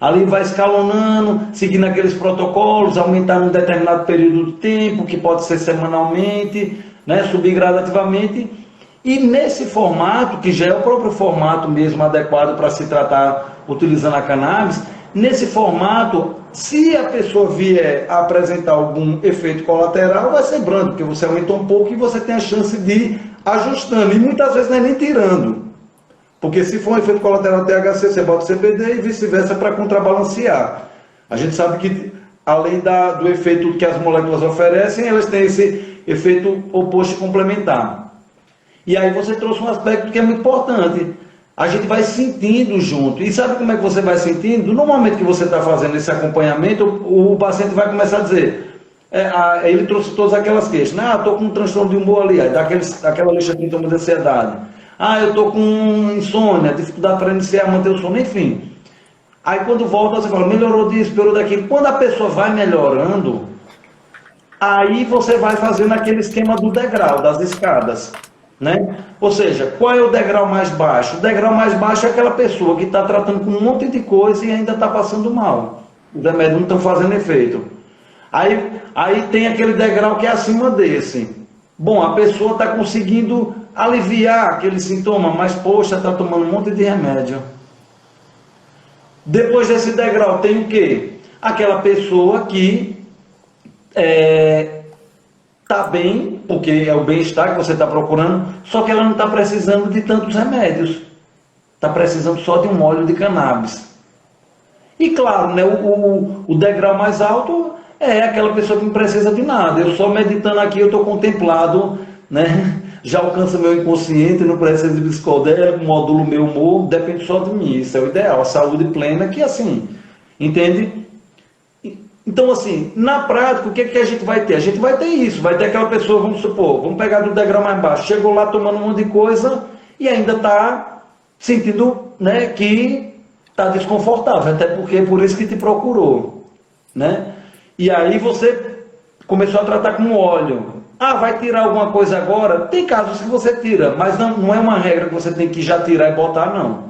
Ali vai escalonando, seguindo aqueles protocolos, aumentando um determinado período de tempo, que pode ser semanalmente, né, subir gradativamente. E nesse formato, que já é o próprio formato mesmo adequado para se tratar utilizando a cannabis, nesse formato, se a pessoa vier a apresentar algum efeito colateral, vai ser brando, porque você aumentou um pouco e você tem a chance de ir ajustando. E muitas vezes não é nem tirando. Porque se for um efeito colateral THC, você bota CBD e vice-versa para contrabalancear. A gente sabe que, além do efeito que as moléculas oferecem, elas têm esse efeito oposto e complementar. E aí você trouxe um aspecto que é muito importante. A gente vai sentindo junto. E sabe como é que você vai sentindo? No momento que você está fazendo esse acompanhamento, o paciente vai começar a dizer... ele trouxe todas aquelas queixas. Estou com um transtorno de humor ali. Aí dá aquela lista de sintomas de ansiedade. Eu estou com insônia, dificuldade para iniciar, manter o sono, enfim. Aí quando volta, você fala, melhorou disso, melhorou daquilo. Quando a pessoa vai melhorando, aí você vai fazendo aquele esquema do degrau, das escadas, né? Ou seja, qual é o degrau mais baixo? O degrau mais baixo é aquela pessoa que está tratando com um monte de coisa e ainda está passando mal. Os remédios não estão fazendo efeito. Aí tem aquele degrau que é acima desse. Bom, a pessoa está conseguindo aliviar aquele sintoma, mas, poxa, está tomando um monte de remédio. Depois desse degrau tem o quê? Aquela pessoa que está bem, porque é o bem-estar que você está procurando, só que ela não está precisando de tantos remédios. Está precisando só de um óleo de cannabis. E claro, né, o degrau mais alto é aquela pessoa que não precisa de nada. Eu só meditando aqui, eu estou contemplado, né? Já alcança meu inconsciente, não precisa de psicodélico, modulo meu humor, depende só de mim. Isso é o ideal, a saúde plena, que assim, entende? Então, assim, na prática, o que a gente vai ter? A gente vai ter isso, vai ter aquela pessoa, vamos supor, vamos pegar do degrau mais baixo, chegou lá tomando um monte de coisa e ainda está sentindo, né, que está desconfortável, até porque é por isso que te procurou, né? E aí você começou a tratar com óleo. Ah, vai tirar alguma coisa agora? Tem casos que você tira, mas não é uma regra que você tem que já tirar e botar, não.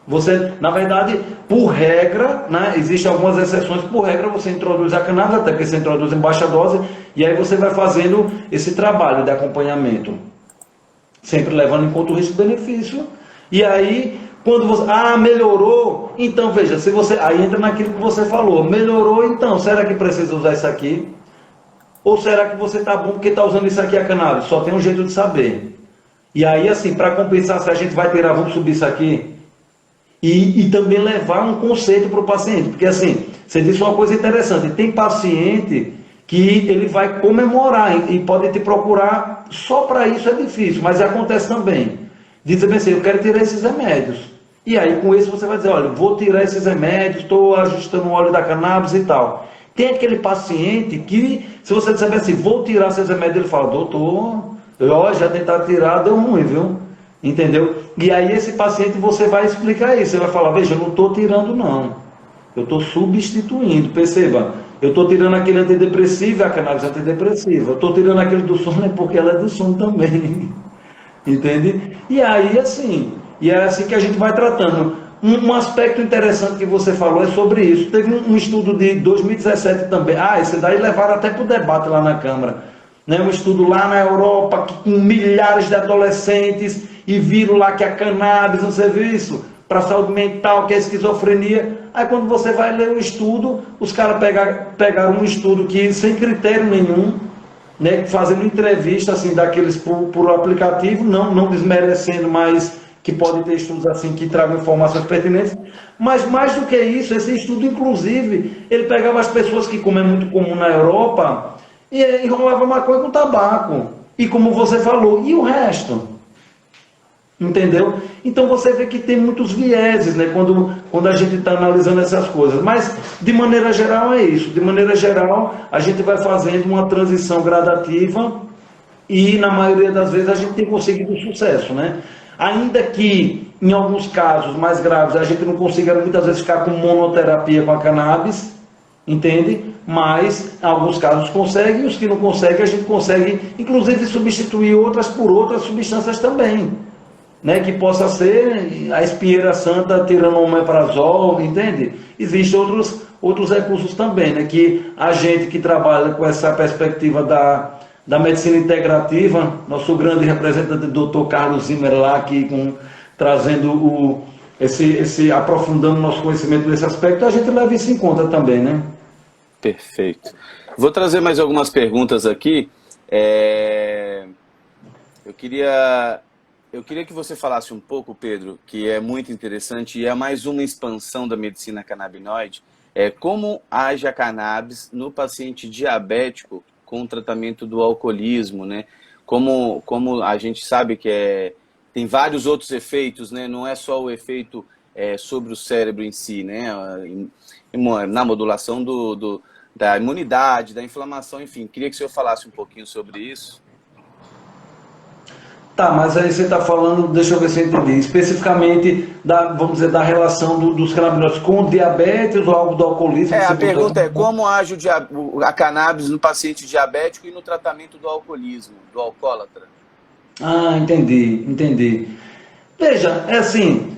Você, na verdade, por regra, né, existem algumas exceções, por regra você introduz a cannabis, até porque você introduz em baixa dose, e aí você vai fazendo esse trabalho de acompanhamento, sempre levando em conta o risco-benefício, e aí, quando você, melhorou, então veja, se você, aí entra naquilo que você falou, melhorou, então, será que precisa usar isso aqui? Ou será que você está bom porque está usando isso aqui a cannabis? Só tem um jeito de saber. E aí, assim, para compensar, se a gente vai tirar, vamos subir isso aqui. E também levar um conceito para o paciente. Porque, assim, você disse uma coisa interessante. Tem paciente que ele vai comemorar e pode te procurar. Só para isso é difícil, mas acontece também. Diz bem assim, eu quero tirar esses remédios. E aí, com isso, você vai dizer, olha, vou tirar esses remédios, estou ajustando o óleo da cannabis e tal. Tem aquele paciente que, se você disser assim, vou tirar seus remédios, ele fala, doutor, eu já tentaram tirar, deu ruim, viu? Entendeu? E aí esse paciente você vai explicar isso, você vai falar, veja, eu não estou tirando não, eu estou substituindo, perceba, eu estou tirando aquele antidepressivo, a cannabis antidepressiva, eu estou tirando aquele do sono, é porque ela é do sono também, entende? E aí assim, e é assim que a gente vai tratando. Um aspecto interessante que você falou é sobre isso. Teve um estudo de 2017 também. Esse daí levaram até para o debate lá na Câmara. Né? Um estudo lá na Europa, com milhares de adolescentes, e viram lá que a cannabis, você viu isso? Para a saúde mental, que é a esquizofrenia. Aí quando você vai ler o estudo, os caras pegaram um estudo que sem critério nenhum, né? Fazendo entrevista assim, daqueles por aplicativo, não desmerecendo, mas que pode ter estudos assim que tragam informações pertinentes, mas mais do que isso, esse estudo, inclusive, ele pegava as pessoas que, como é muito comum na Europa, e enrolava maconha com tabaco, e como você falou, e o resto? Entendeu? Então você vê que tem muitos vieses, né, quando a gente está analisando essas coisas, mas de maneira geral é isso, de maneira geral a gente vai fazendo uma transição gradativa, e na maioria das vezes a gente tem conseguido sucesso, né? Ainda que, em alguns casos mais graves, a gente não consiga muitas vezes ficar com monoterapia com a cannabis, entende? Mas, em alguns casos consegue, e os que não conseguem, a gente consegue, inclusive, substituir outras por outras substâncias também, né? Que possa ser a espinheira santa tirando um omeprazol, entende? Existem outros recursos também, né? Que a gente que trabalha com essa perspectiva da medicina integrativa, nosso grande representante, Dr. Carlos Zimmer, lá aqui, trazendo aprofundando nosso conhecimento nesse aspecto, a gente leva isso em conta também, né? Perfeito. Vou trazer mais algumas perguntas aqui. Eu queria que você falasse um pouco, Pedro, que é muito interessante, e é mais uma expansão da medicina canabinoide, como age a cannabis no paciente diabético com o tratamento do alcoolismo, né? Como a gente sabe que tem vários outros efeitos, né? Não é só o efeito sobre o cérebro em si, né? Na modulação da imunidade, da inflamação, enfim. Queria que o senhor falasse um pouquinho sobre isso. Tá, mas aí você está falando, deixa eu ver se eu entendi, especificamente vamos dizer, da relação dos canabinoides com o diabetes ou algo do alcoolismo? A pergunta é como age a cannabis no paciente diabético e no tratamento do alcoolismo, do alcoólatra? Entendi. Veja, é assim,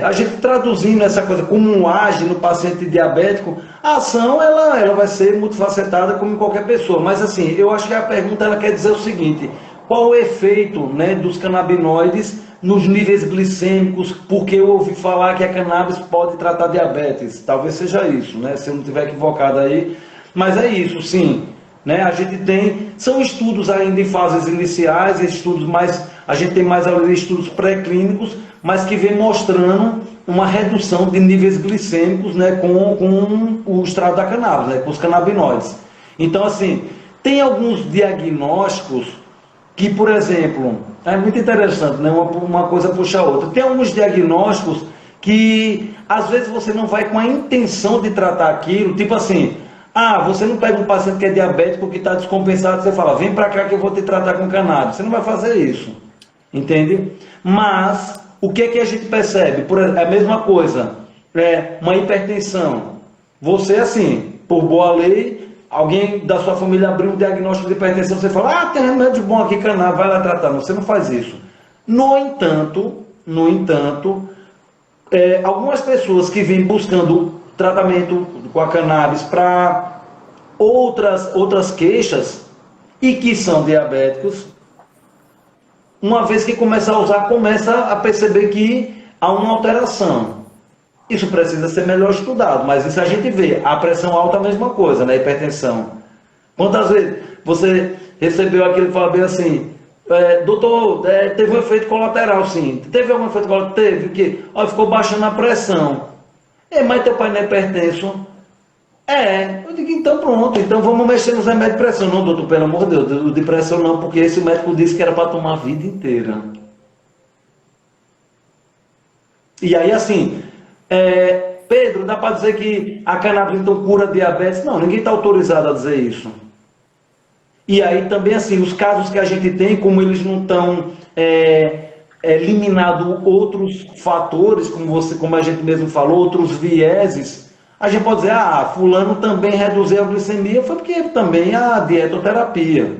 a gente traduzindo essa coisa, como age no paciente diabético, a ação ela vai ser multifacetada como em qualquer pessoa, mas assim, eu acho que a pergunta ela quer dizer o seguinte: qual o efeito, né, dos canabinoides nos níveis glicêmicos, porque eu ouvi falar que a cannabis pode tratar diabetes. Talvez seja isso, né, se eu não estiver equivocado aí, mas é isso, sim. Né, a gente são estudos ainda em fases iniciais, a gente tem mais estudos pré-clínicos, mas que vem mostrando uma redução de níveis glicêmicos, né, com o extrato da cannabis, né, com os canabinoides. Então, assim, tem alguns diagnósticos que, por exemplo, é muito interessante, né? Uma coisa puxa a outra. Tem alguns diagnósticos que, às vezes, você não vai com a intenção de tratar aquilo, tipo assim, você não pega um paciente que é diabético, que está descompensado, você fala, vem para cá que eu vou te tratar com cannabis. Você não vai fazer isso, entende? Mas, o que a gente percebe? É a mesma coisa, uma hipertensão. Você, assim, por boa lei, alguém da sua família abriu um diagnóstico de hipertensão, você fala, tem remédio bom aqui, cannabis, vai lá tratar. Não, você não faz isso. No entanto, algumas pessoas que vêm buscando tratamento com a cannabis para outras queixas e que são diabéticos, uma vez que começa a usar, começa a perceber que há uma alteração. Isso precisa ser melhor estudado, mas isso a gente vê. A pressão alta é a mesma coisa, né? Hipertensão. Quantas vezes você recebeu aquele que fala bem assim, doutor, teve um efeito colateral, sim. Teve algum efeito colateral? Teve, que ficou baixando a pressão. Mas teu pai não é hipertenso? Eu digo, então pronto, então vamos mexer nos remédios de pressão. Não, doutor, pelo amor de Deus, o de pressão não, porque esse médico disse que era para tomar a vida inteira. E aí, assim, Pedro, dá para dizer que a cannabis então cura diabetes? Não, ninguém está autorizado a dizer isso. E aí também, assim, os casos que a gente tem, como eles não estão eliminado outros fatores, como a gente mesmo falou, outros vieses, a gente pode dizer, fulano também reduziu a glicemia, foi porque também a dietoterapia.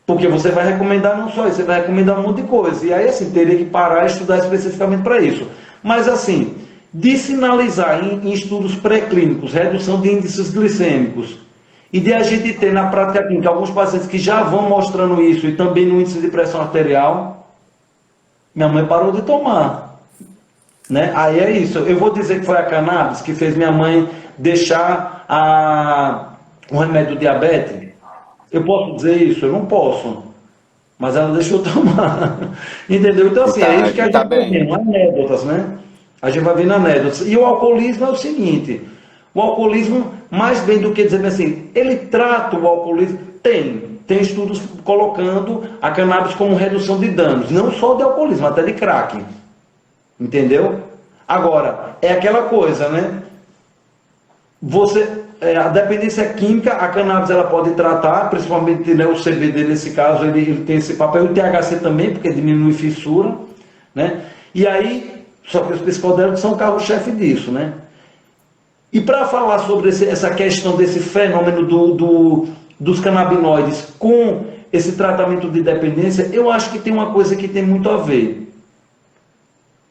Porque você vai recomendar não só isso, você vai recomendar um monte de coisa. E aí, assim, teria que parar e estudar especificamente para isso. Mas, assim, de sinalizar em estudos pré-clínicos redução de índices glicêmicos e de a gente ter na prática clínica alguns pacientes que já vão mostrando isso e também no índice de pressão arterial, minha mãe parou de tomar. Né? Aí é isso. Eu vou dizer que foi a cannabis que fez minha mãe deixar o remédio do diabetes? Eu posso dizer isso? Eu não posso. Mas ela deixou tomar. Entendeu? Então, assim, é isso que a gente vai vendo, anedotas, né? A gente vai vendo anedotas. E o alcoolismo é o seguinte: o alcoolismo, mais bem do que dizer assim, ele trata o alcoolismo. Tem estudos colocando a cannabis como redução de danos, não só de alcoolismo, até de crack. Entendeu? Agora, é aquela coisa, né? A dependência química, a cannabis ela pode tratar, principalmente, né, o CBD nesse caso, ele tem esse papel, o THC também, porque diminui fissura, né? E aí, só que os psicodélicos são o carro-chefe disso, né? E para falar sobre essa questão desse fenômeno dos canabinoides com esse tratamento de dependência, eu acho que tem uma coisa que tem muito a ver,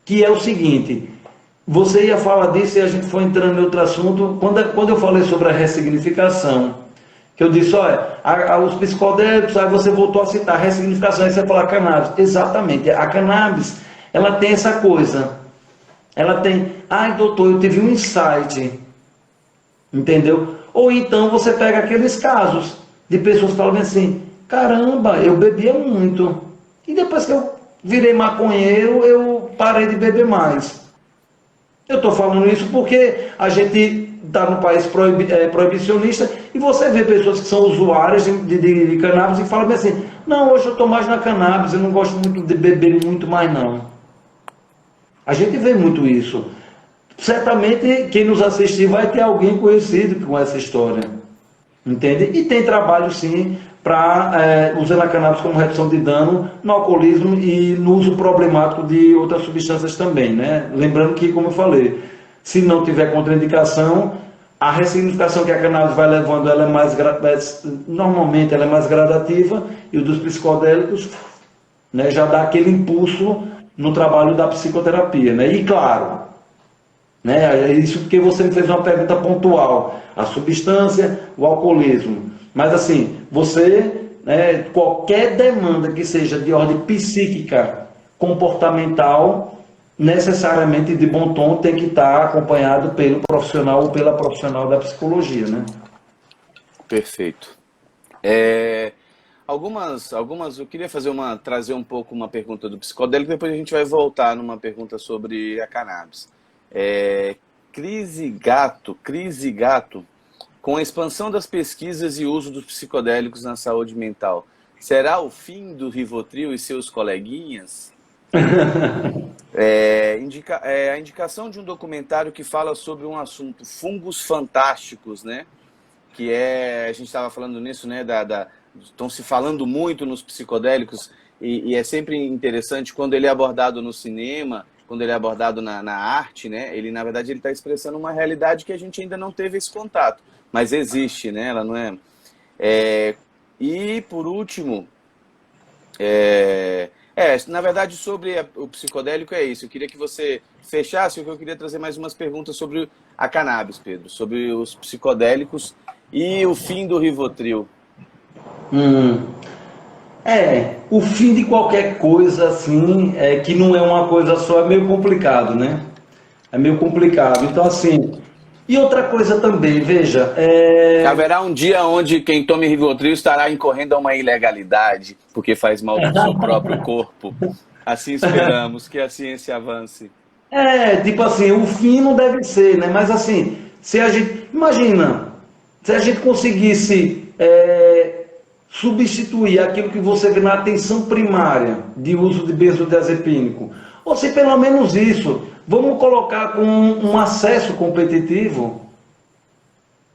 que é o seguinte: você ia falar disso e a gente foi entrando em outro assunto. Quando eu falei sobre a ressignificação, que eu disse, os psicodélicos, aí você voltou a citar a ressignificação, aí você fala cannabis. Exatamente, a cannabis, ela tem essa coisa, ela tem, doutor, eu tive um insight, entendeu? Ou então você pega aqueles casos de pessoas que falam assim, caramba, eu bebia muito, e depois que eu virei maconheiro, eu parei de beber mais. Eu estou falando isso porque a gente está no país proibicionista e você vê pessoas que são usuárias de cannabis e falam assim, não, hoje eu estou mais na cannabis, eu não gosto muito de beber muito mais não. A gente vê muito isso. Certamente quem nos assistir vai ter alguém conhecido com essa história. Entende? E tem trabalho sim para usar a cannabis como redução de dano no alcoolismo e no uso problemático de outras substâncias também, né? Lembrando que, como eu falei, se não tiver contraindicação, a ressignificação que a cannabis vai levando, ela normalmente ela é mais gradativa, e o dos psicodélicos, né, já dá aquele impulso no trabalho da psicoterapia, né? E claro, né, é isso porque você me fez uma pergunta pontual, a substância, o alcoolismo. Mas assim, você, né, qualquer demanda que seja de ordem psíquica, comportamental, necessariamente de bom tom, tem que estar acompanhado pelo profissional ou pela profissional da psicologia, né? Perfeito. Eu queria trazer um pouco uma pergunta do psicodélico, depois a gente vai voltar numa pergunta sobre a cannabis. Crise Gato, com a expansão das pesquisas e uso dos psicodélicos na saúde mental, será o fim do Rivotril e seus coleguinhas? A indicação de um documentário que fala sobre um assunto, fungos fantásticos, né? A gente estava falando nisso, né? Estão se falando muito nos psicodélicos e é sempre interessante quando ele é abordado no cinema, quando ele é abordado na arte, né, ele, na verdade, ele está expressando uma realidade que a gente ainda não teve esse contato, mas existe, né, ela não é... E, por último, na verdade, sobre o psicodélico é isso. Eu queria que você fechasse, porque eu queria trazer mais umas perguntas sobre a cannabis, Pedro, sobre os psicodélicos e o fim do Rivotril. O fim de qualquer coisa assim, que não é uma coisa só, é meio complicado, né? É meio complicado. Então, assim, e outra coisa também, veja, Haverá um dia onde quem tome Rivotril estará incorrendo a uma ilegalidade, porque faz mal para o seu próprio corpo. Assim esperamos que a ciência avance. tipo assim, o fim não deve ser, né? Mas assim, se a gente, imagina, se a gente conseguisse substituir aquilo que você vê na atenção primária de uso de benzodiazepínico, ou se pelo menos isso, vamos colocar com um acesso competitivo,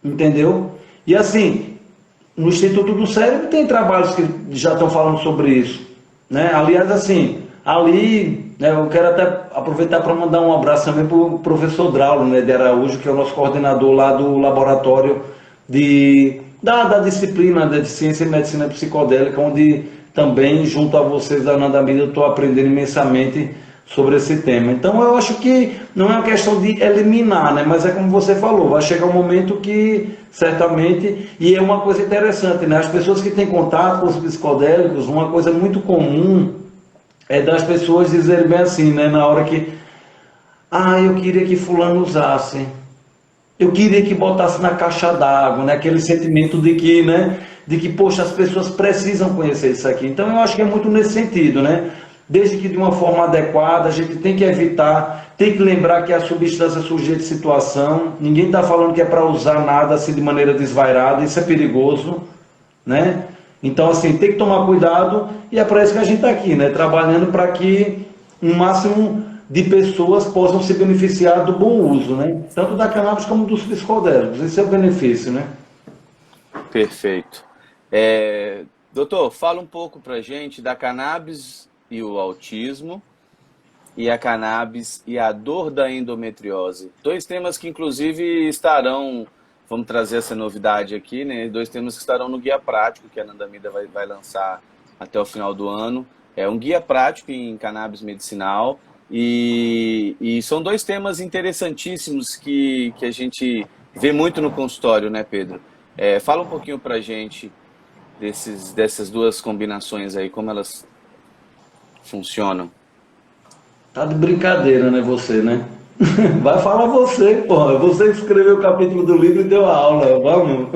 entendeu? E assim, no Instituto do Cérebro tem trabalhos que já estão falando sobre isso, né? Aliás, assim, ali, né, eu quero até aproveitar para mandar um abraço também para o professor Draulio, né, de Araújo, que é o nosso coordenador lá do laboratório da disciplina de Ciência e Medicina Psicodélica, onde também, junto a vocês da Nanda Mídia, eu estou aprendendo imensamente sobre esse tema. Então, eu acho que não é uma questão de eliminar, né? Mas é como você falou, vai chegar um momento que, certamente, e é uma coisa interessante, né? As pessoas que têm contato com os psicodélicos, uma coisa muito comum é das pessoas dizerem bem assim, né? Na hora que, eu queria que fulano usasse, eu queria que botasse na caixa d'água, né? Aquele sentimento de que, né? De que, poxa, as pessoas precisam conhecer isso aqui. Então, eu acho que é muito nesse sentido, né? Desde que de uma forma adequada, a gente tem que evitar, tem que lembrar que a substância é sujeita de situação, ninguém está falando que é para usar nada assim de maneira desvairada, isso é perigoso, né? Então, assim, tem que tomar cuidado e é para isso que a gente está aqui, né? Trabalhando para que um máximo de pessoas possam se beneficiar do bom uso, né? Tanto da cannabis como dos psicodélicos, esse é o benefício, né? Perfeito. Doutor, fala um pouco para a gente da cannabis e o autismo, e a cannabis e a dor da endometriose. Dois temas que, inclusive, estarão, vamos trazer essa novidade aqui, né? Dois temas que estarão no Guia Prático, que a Nanda Mídia vai lançar até o final do ano. É um guia prático em cannabis medicinal, e são dois temas interessantíssimos que a gente vê muito no consultório, né, Pedro? Fala um pouquinho para a gente dessas duas combinações aí, como elas funcionam. Tá de brincadeira, né, você, né? Vai falar você, porra. Você escreveu o capítulo do livro e deu a aula, vamos.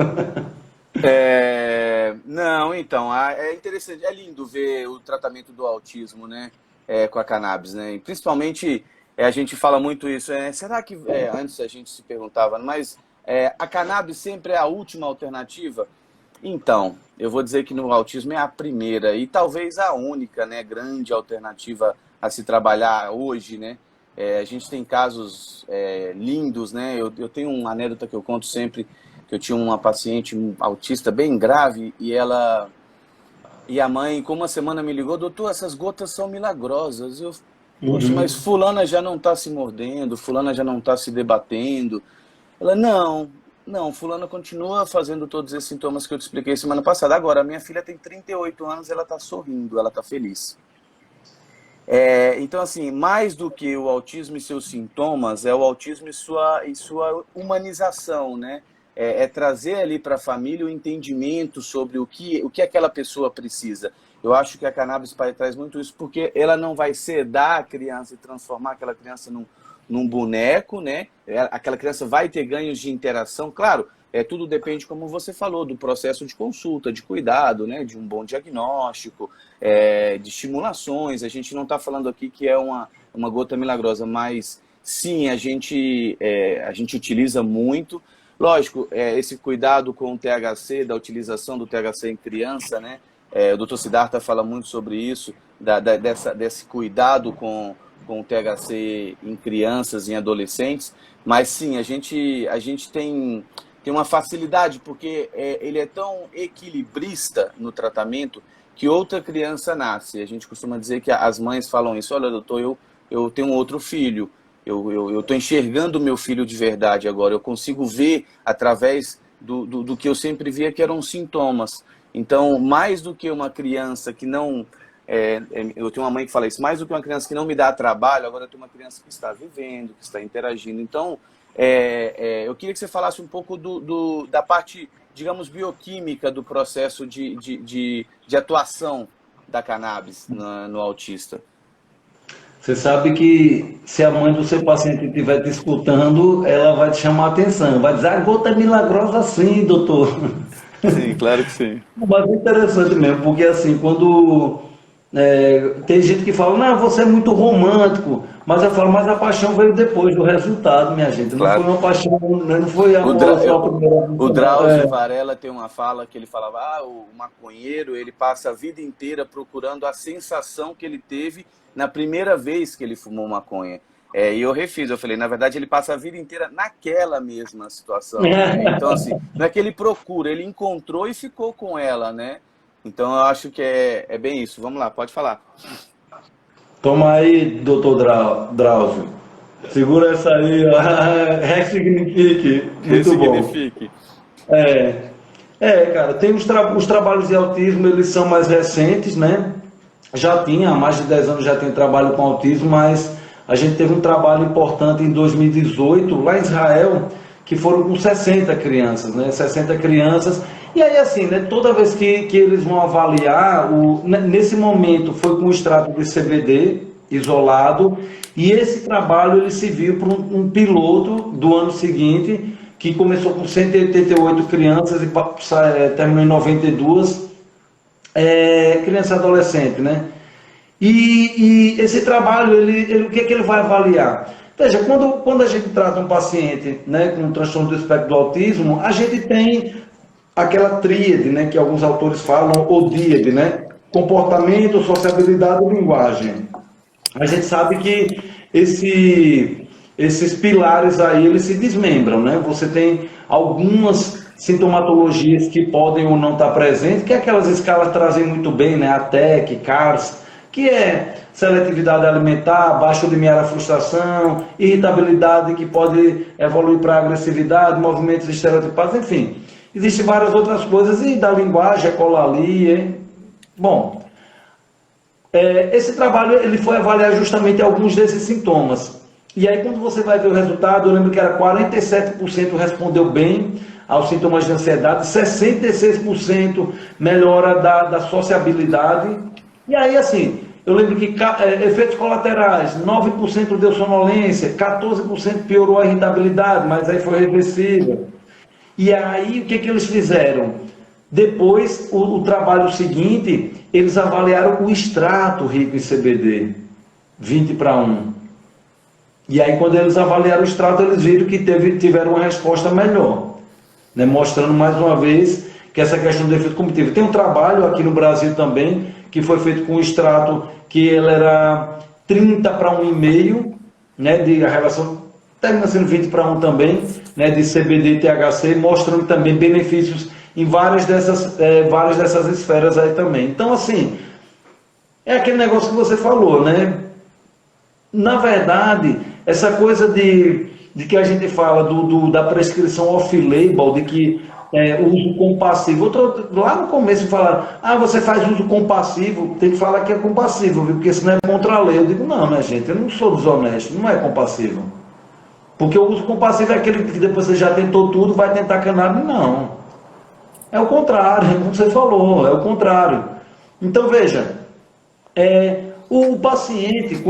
Não, então, é interessante, é lindo ver o tratamento do autismo, né, com a cannabis, né, e principalmente a gente fala muito isso, será que, antes a gente se perguntava, mas a cannabis sempre é a última alternativa? Então, eu vou dizer que no autismo é a primeira e talvez a única, né, grande alternativa a se trabalhar hoje, né? A gente tem casos lindos, né? Eu tenho uma anedota que eu conto sempre, que eu tinha uma paciente autista bem grave e a mãe, com uma semana, me ligou: doutor, essas gotas são milagrosas. Poxa, mas fulana já não está se mordendo, fulana já não está se debatendo. Ela, não, fulana continua fazendo todos esses sintomas que eu te expliquei semana passada. Agora, a minha filha tem 38 anos, ela está sorrindo, ela está feliz. Então, assim, mais do que o autismo e seus sintomas, é o autismo e sua humanização, né? Trazer ali para a família o entendimento sobre o que aquela pessoa precisa. Eu acho que a cannabis traz muito isso, porque ela não vai sedar a criança e transformar aquela criança num boneco, né? Aquela criança vai ter ganhos de interação, claro, tudo depende, como você falou, do processo de consulta, de cuidado, né? De um bom diagnóstico, de estimulações. A gente não está falando aqui que é uma gota milagrosa, mas sim, a gente utiliza muito. Lógico, esse cuidado com o THC, da utilização do THC em criança, né? O Dr. Siddhartha fala muito sobre isso, desse cuidado com o THC em crianças, em adolescentes, mas sim, a gente tem uma facilidade, porque ele é tão equilibrista no tratamento que outra criança nasce. A gente costuma dizer que as mães falam isso: olha, doutor, eu tenho um outro filho, eu estou enxergando o meu filho de verdade agora, eu consigo ver através do que eu sempre via que eram sintomas. Então, mais do que uma criança que não... eu tenho uma mãe que fala isso, mais do que uma criança que não me dá trabalho, agora eu tenho uma criança que está vivendo, que está interagindo. Então, eu queria que você falasse um pouco da parte, digamos, bioquímica do processo de atuação da cannabis no autista. Você sabe que se a mãe do seu paciente estiver te escutando, ela vai te chamar a atenção, vai dizer, a gota é milagrosa sim, doutor. Sim, claro que sim. Mas é interessante mesmo, porque assim, quando tem gente que fala, não, você é muito romântico, mas eu falo, mas a paixão veio depois do resultado, minha gente. Não foi uma paixão, não foi a só a primeira. O Drauzio Varela tem uma fala que ele falava, o maconheiro, ele passa a vida inteira procurando a sensação que ele teve na primeira vez que ele fumou maconha. E eu refiz, eu falei, na verdade ele passa a vida inteira naquela mesma situação. Né? Então, assim, não é que ele procura, ele encontrou e ficou com ela, né? Então, eu acho que é bem isso. Vamos lá, pode falar. Toma aí, doutor Drauzio. Segura essa aí, ó. Ressignifique. Muito Ressignifique. Bom. Cara, tem os trabalhos de autismo, eles são mais recentes, né? Já tinha, há mais de 10 anos já tem trabalho com autismo, mas a gente teve um trabalho importante em 2018, lá em Israel, que foram com 60 crianças, né? 60 crianças. E aí, assim, né? Toda vez que eles vão avaliar, nesse momento foi com o extrato de CBD isolado, e esse trabalho ele se viu para um piloto do ano seguinte, que começou com 188 crianças e terminou em 92 criança e adolescente, né? E esse trabalho, o que ele vai avaliar? Veja, quando a gente trata um paciente, né, com um transtorno do espectro do autismo, a gente tem aquela tríade, né, que alguns autores falam, ou díade, né? Comportamento, sociabilidade e linguagem. A gente sabe que esses pilares aí, eles se desmembram, né? Você tem algumas sintomatologias que podem ou não estar presentes, que aquelas escalas trazem muito bem, né? A TEC, CARS, que é seletividade alimentar, baixo limiar à frustração, irritabilidade que pode evoluir para agressividade, movimentos estereotipados, enfim. Existem várias outras coisas, e da linguagem, ecolalia. Bom, esse trabalho ele foi avaliar justamente alguns desses sintomas. E aí, quando você vai ver o resultado, eu lembro que era 47% respondeu bem aos sintomas de ansiedade, 66% melhora da sociabilidade. E aí, assim, eu lembro que efeitos colaterais, 9% deu sonolência, 14% piorou a irritabilidade, mas aí foi reversível. E aí, o que eles fizeram? Depois, o trabalho seguinte, eles avaliaram o extrato rico em CBD, 20:1. E aí, quando eles avaliaram o extrato, eles viram que tiveram uma resposta melhor, né? Mostrando mais uma vez que essa questão do efeito cognitivo. Tem um trabalho aqui no Brasil também, que foi feito com um extrato que ele era 30:1,5, né? A relação termina sendo 20:1 também, né? De CBD e THC, mostrando também benefícios em várias dessas esferas aí também. Então, assim, é aquele negócio que você falou, né? Na verdade, essa coisa de que a gente fala da prescrição off-label, de que uso compassivo. Lá no começo falaram, você faz uso compassivo, tem que falar que é compassivo, viu? Porque senão é contra a lei. Eu digo, não, minha gente, eu não sou desonesto, não é compassivo. Porque o uso compassivo é aquele que depois você já tentou tudo, vai tentar cannabis, não. É o contrário, como você falou, é o contrário. Então, veja, o paciente...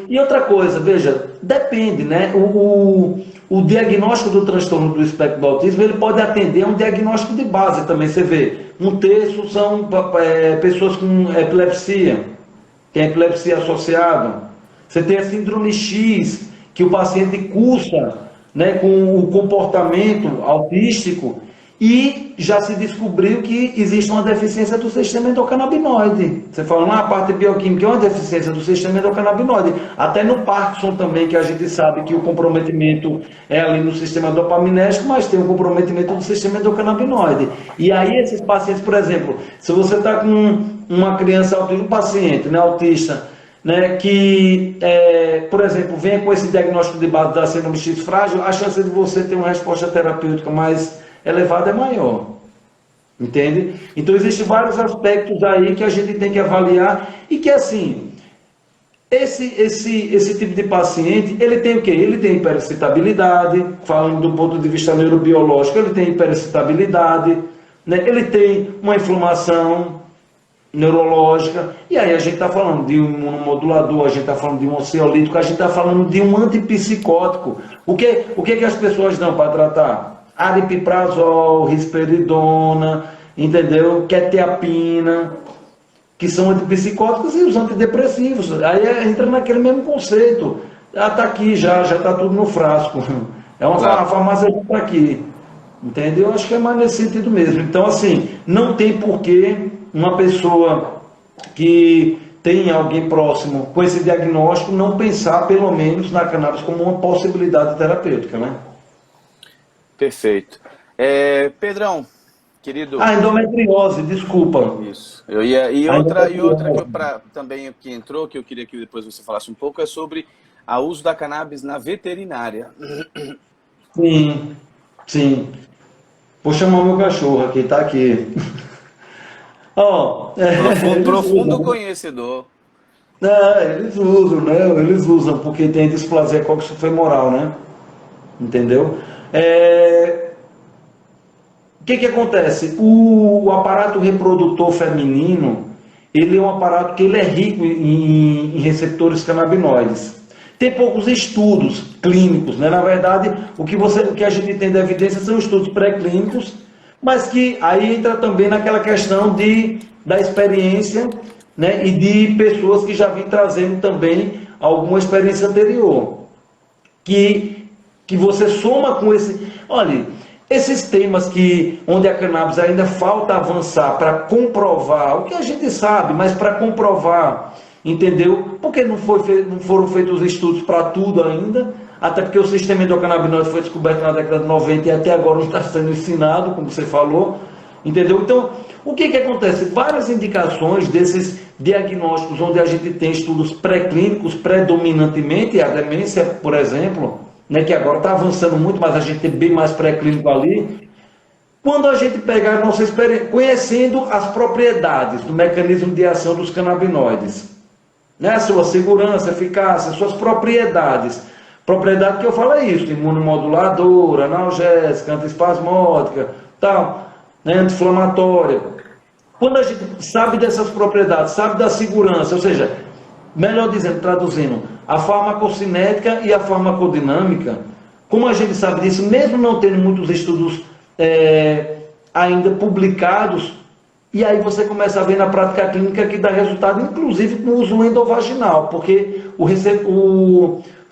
E outra coisa, veja, depende, né? O diagnóstico do transtorno do espectro do autismo, ele pode atender a um diagnóstico de base também. Você vê, 1/3 são pessoas com epilepsia, tem epilepsia associada. Você tem a síndrome X, que o paciente cursa, né, com o comportamento autístico, e já se descobriu que existe uma deficiência do sistema endocannabinoide. Você fala, a parte bioquímica é uma deficiência do sistema endocannabinoide. Até no Parkinson também, que a gente sabe que o comprometimento é ali no sistema dopaminérgico, mas tem um comprometimento do sistema endocannabinoide. E aí esses pacientes, por exemplo, se você está com uma criança autista, um paciente, né, autista, né, que, por exemplo, venha com esse diagnóstico de base da síndrome X frágil, a chance de você ter uma resposta terapêutica mais elevada é maior. Entende? Então, existem vários aspectos aí que a gente tem que avaliar e que, assim, esse tipo de paciente, ele tem o quê? Ele tem hiperexcitabilidade, falando do ponto de vista neurobiológico, ele tem hiperexcitabilidade, né? Ele tem uma inflamação neurológica, e aí a gente está falando de um imunomodulador, a gente está falando de um ansiolítico, a gente está falando de um antipsicótico. O que as pessoas dão para tratar? Aripiprazol, risperidona, entendeu? Quetiapina, que são antipsicóticos, e os antidepressivos. Aí entra naquele mesmo conceito. Ah, está aqui já está tudo no frasco. É uma farmácia que está aqui. Entendeu? Acho que é mais nesse sentido mesmo. Então, assim, não tem porquê uma pessoa que tem alguém próximo com esse diagnóstico não pensar, pelo menos, na cannabis como uma possibilidade terapêutica, né? Perfeito. Pedrão, querido. Endometriose, desculpa. Isso. E outra que também que entrou, que eu queria que depois você falasse um pouco, é sobre o uso da cannabis na veterinária. Sim, sim. Vou chamar meu cachorro aqui, tá aqui. Profundo conhecedor. Eles usam, né? Eles usam porque tem displasia coxofemoral, né? Entendeu? O que acontece? O aparato reprodutor feminino, ele é um aparato que ele é rico em receptores canabinoides. Tem poucos estudos clínicos, né? Na verdade, o que a gente tem de evidência são estudos pré-clínicos, mas que aí entra também naquela questão da experiência, né? E de pessoas que já vêm trazendo também alguma experiência anterior. Que você soma com esse... Olha, esses temas onde a cannabis ainda falta avançar para comprovar, o que a gente sabe, mas para comprovar, entendeu? Porque não foram feitos estudos para tudo ainda, até porque o sistema endocannabinoide foi descoberto na década de 90 e até agora não está sendo ensinado, como você falou, entendeu? Então, o que acontece? Várias indicações desses diagnósticos onde a gente tem estudos pré-clínicos, predominantemente, a demência, por exemplo, né, que agora está avançando muito, mas a gente tem bem mais pré-clínico ali. Quando a gente pegar a nossa experiência, conhecendo as propriedades do mecanismo de ação dos canabinoides, né, sua segurança, eficácia, suas propriedades. Propriedade que eu falo é isso: imunomoduladora, analgésica, antiespasmódica, tal, né, anti-inflamatória. Quando a gente sabe dessas propriedades, sabe da segurança, ou seja, melhor dizendo, traduzindo, a farmacocinética e a farmacodinâmica, como a gente sabe disso, mesmo não tendo muitos estudos ainda publicados, e aí você começa a ver na prática clínica que dá resultado, inclusive com o uso endovaginal, porque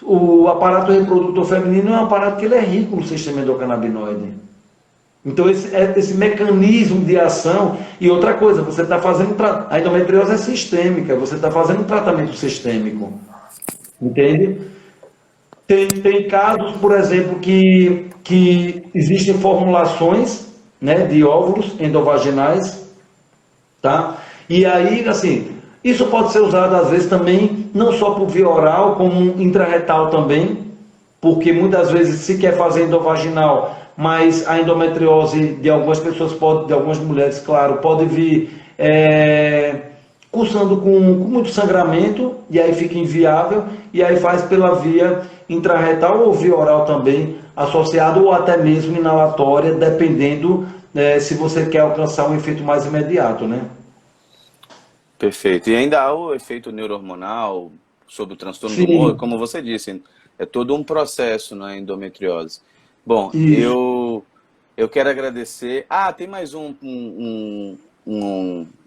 o aparato reprodutor feminino é um aparato que ele é rico no sistema endocannabinoide. Então, esse mecanismo de ação. E outra coisa, você está fazendo... A endometriose é sistêmica, você está fazendo um tratamento sistêmico. Entende? Tem casos, por exemplo, que existem formulações, né, de óvulos endovaginais, tá? E aí, assim, isso pode ser usado, às vezes, também, não só por via oral, como intrarretal também, porque muitas vezes se quer fazer endovaginal, mas a endometriose de algumas pessoas, de algumas mulheres, claro, pode vir cursando com muito sangramento, e aí fica inviável, e aí faz pela via intrarretal ou via oral também, associado ou até mesmo inalatória, dependendo se você quer alcançar um efeito mais imediato, né? Perfeito. E ainda há o efeito neurohormonal sobre o transtorno do humor, como você disse, é todo um processo na endometriose. Bom, eu quero agradecer. Tem mais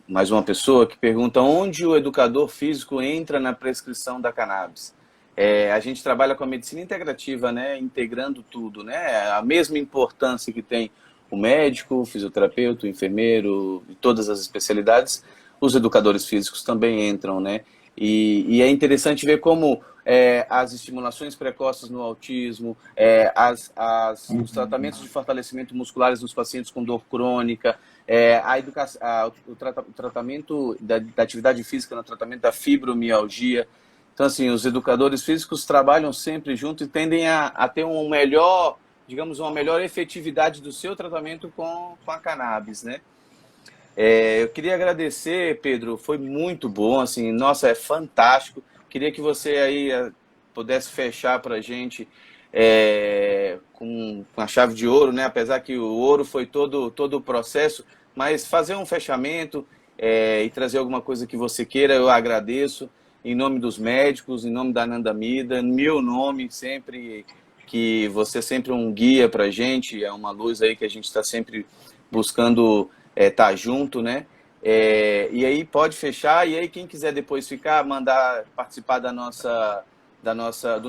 mais uma pessoa que pergunta onde o educador físico entra na prescrição da cannabis. A gente trabalha com a medicina integrativa, né, integrando tudo, né, a mesma importância que tem o médico, o fisioterapeuta, o enfermeiro, e todas as especialidades, os educadores físicos também entram, né, e é interessante ver como as estimulações precoces no autismo, os tratamentos de fortalecimento musculares nos pacientes com dor crônica, o tratamento da atividade física no tratamento da fibromialgia. Então, assim, os educadores físicos trabalham sempre junto e tendem a ter uma melhor efetividade do seu tratamento com a cannabis, né? Eu queria agradecer, Pedro, foi muito bom, assim, nossa, é fantástico. Queria que você aí pudesse fechar para a gente com a chave de ouro, né? Apesar que o ouro foi todo o processo, mas fazer um fechamento e trazer alguma coisa que você queira, eu agradeço. Em nome dos médicos, em nome da Ananda Mida, meu nome sempre, que você é sempre um guia para a gente, é uma luz aí que a gente está sempre buscando estar junto, né? E aí pode fechar, e aí quem quiser depois mandar participar do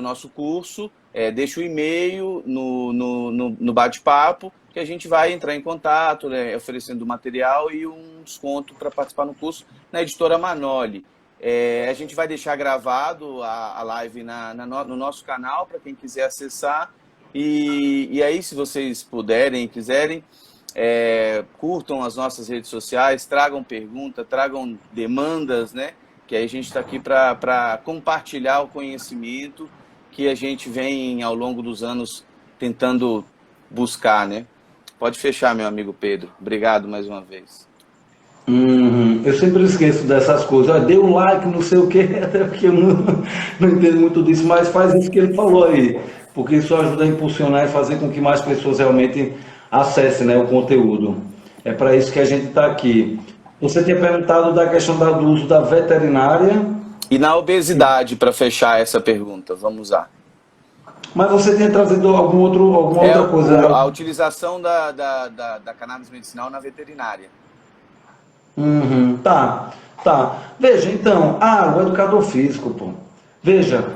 nosso curso, deixa o e-mail no bate-papo, que a gente vai entrar em contato, né, oferecendo material e um desconto para participar no curso na editora Manoli. A gente vai deixar gravado a live no nosso canal para quem quiser acessar. E aí, se vocês puderem e quiserem, curtam as nossas redes sociais, tragam perguntas, tragam demandas, né? Que aí a gente está aqui para compartilhar o conhecimento que a gente vem ao longo dos anos tentando buscar, né? Pode fechar, meu amigo Pedro. Obrigado mais uma vez. Eu sempre esqueço dessas coisas. Dê um like, não sei o que, até porque eu não entendo muito disso, mas faz isso que ele falou aí, porque isso ajuda a impulsionar e fazer com que mais pessoas realmente acessem, né, o conteúdo. É para isso que a gente está aqui. Você tinha perguntado da questão do uso da veterinária. E na obesidade, para fechar essa pergunta, vamos lá. Mas você tinha trazido alguma outra coisa? A utilização da cannabis medicinal na veterinária. Tá. Veja, então, o educador físico, pô. Veja,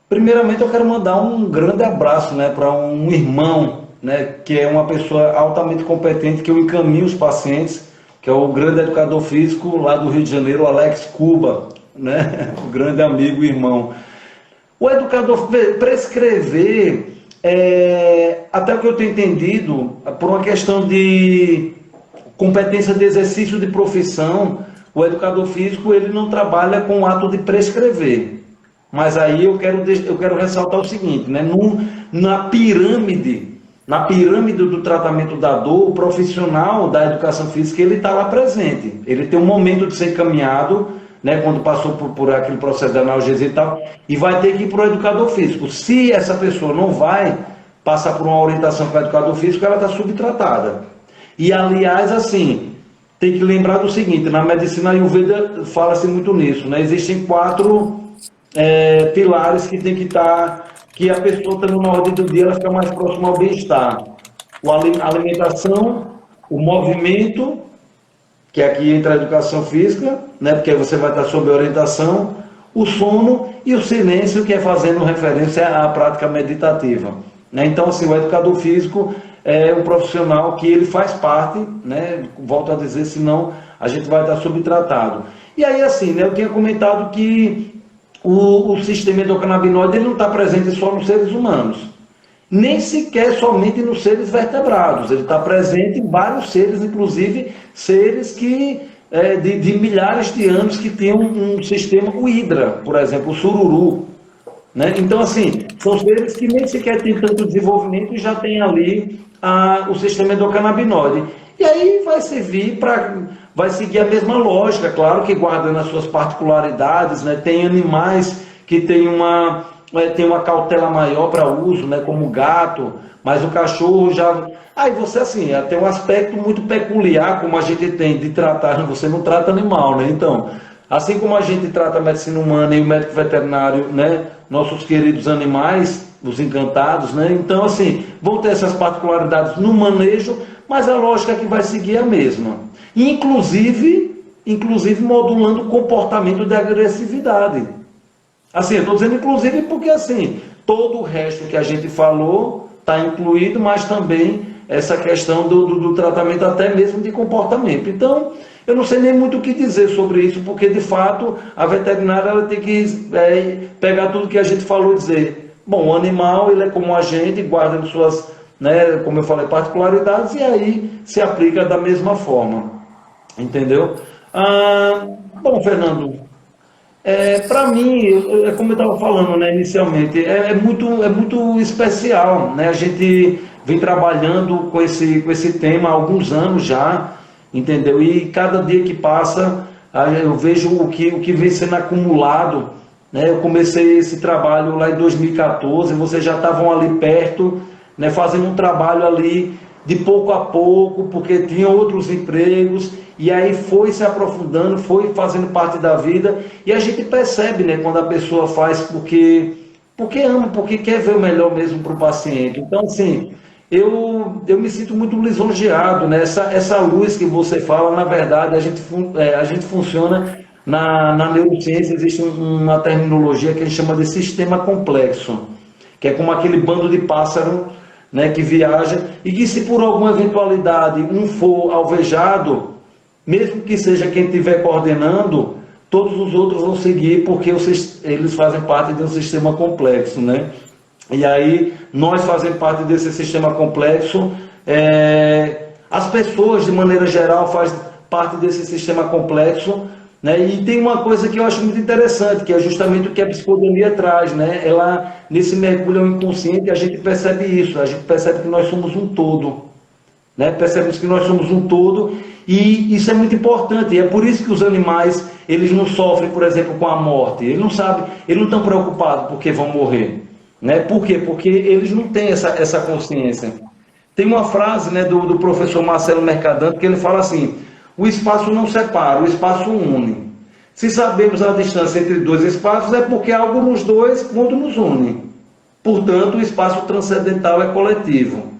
primeiramente eu quero mandar um grande abraço, né, para um irmão, né, que é uma pessoa altamente competente, que eu encaminho os pacientes, que é o grande educador físico lá do Rio de Janeiro, o Alex Cuba, né, o grande amigo e irmão. O educador prescrever, até o que eu tenho entendido, por uma questão de competência de exercício de profissão, o educador físico ele não trabalha com o ato de prescrever. Mas aí eu quero ressaltar o seguinte, né? Na pirâmide do tratamento da dor, o profissional da educação física ele está lá presente. Ele tem um momento de ser encaminhado, né, quando passou por aquele processo de analgesia e tal, e vai ter que ir para o educador físico. Se essa pessoa não vai passar por uma orientação com o educador físico, ela está subtratada. E, aliás, assim, tem que lembrar do seguinte, na medicina Ayurveda fala-se muito nisso, né? Existem 4 pilares que tem que estar, que a pessoa estando na ordem do dia, ela fica mais próxima ao bem-estar. A alimentação, o movimento, que aqui entra a educação física, né? Porque aí você vai estar sob orientação, o sono e o silêncio, que é fazendo referência à prática meditativa. Né? Então, assim, o educador físico é um profissional que ele faz parte, né? Volto a dizer, senão a gente vai estar subtratado. E aí, assim, né? Eu tinha comentado que o sistema endocannabinoide ele não está presente só nos seres humanos, nem sequer somente nos seres vertebrados, ele está presente em vários seres, inclusive seres que de milhares de anos que tem um sistema, o hidra, por exemplo, o sururu. Né? Então, assim, são seres que nem sequer têm tanto desenvolvimento e já tem ali o sistema endocannabinoide. E aí vai seguir a mesma lógica, claro que guardando as suas particularidades, né? Tem animais que têm uma cautela maior para uso, né? Como o gato, mas o cachorro já... Aí você, assim, tem um aspecto muito peculiar, como a gente tem de tratar, você não trata animal, né? Então, assim como a gente trata a medicina humana e o médico veterinário, né? Nossos queridos animais, os encantados, né? Então, assim, vão ter essas particularidades no manejo, mas a lógica é que vai seguir a mesma. Inclusive modulando o comportamento de agressividade. Assim, eu estou dizendo inclusive porque, assim, todo o resto que a gente falou está incluído, mas também essa questão do tratamento até mesmo de comportamento. Então, eu não sei nem muito o que dizer sobre isso, porque de fato a veterinária ela tem que pegar tudo que a gente falou e dizer, bom, o animal ele é como a gente, guarda suas, né, como eu falei, particularidades, e aí se aplica da mesma forma, entendeu? Bom, Fernando, para mim, é como eu estava falando, né, inicialmente, é muito especial, né? A gente vem trabalhando com esse tema há alguns anos já, entendeu? E cada dia que passa, eu vejo o que vem sendo acumulado, né? Eu comecei esse trabalho lá em 2014, vocês já estavam ali perto, né, fazendo um trabalho ali de pouco a pouco, porque tinha outros empregos, e aí foi se aprofundando, foi fazendo parte da vida, e a gente percebe, né, quando a pessoa faz porque ama, porque quer ver o melhor mesmo para o paciente. Então, assim, eu me sinto muito lisonjeado, né? Essa luz que você fala, na verdade, a gente funciona na neurociência, existe uma terminologia que a gente chama de sistema complexo, que é como aquele bando de pássaro, né, que viaja, e que se por alguma eventualidade um for alvejado, mesmo que seja quem estiver coordenando, todos os outros vão seguir, porque eles fazem parte de um sistema complexo, né? E aí, nós fazemos parte desse sistema complexo, as pessoas, de maneira geral, fazem parte desse sistema complexo, né? E tem uma coisa que eu acho muito interessante, que é justamente o que a psicodelia traz, né? Ela, nesse mergulho ao inconsciente, a gente percebe isso, a gente percebe que nós somos um todo, né? Percebemos que nós somos um todo, e isso é muito importante, e é por isso que os animais, eles não sofrem, por exemplo, com a morte, eles não sabem, eles não estão preocupados porque vão morrer, né? Por quê? Porque eles não têm essa consciência. Tem uma frase, né, do professor Marcelo Mercadante, que ele fala assim: o espaço não separa, o espaço une. Se sabemos a distância entre dois espaços, é porque algo nos dois quando nos une. Portanto, o espaço transcendental é coletivo.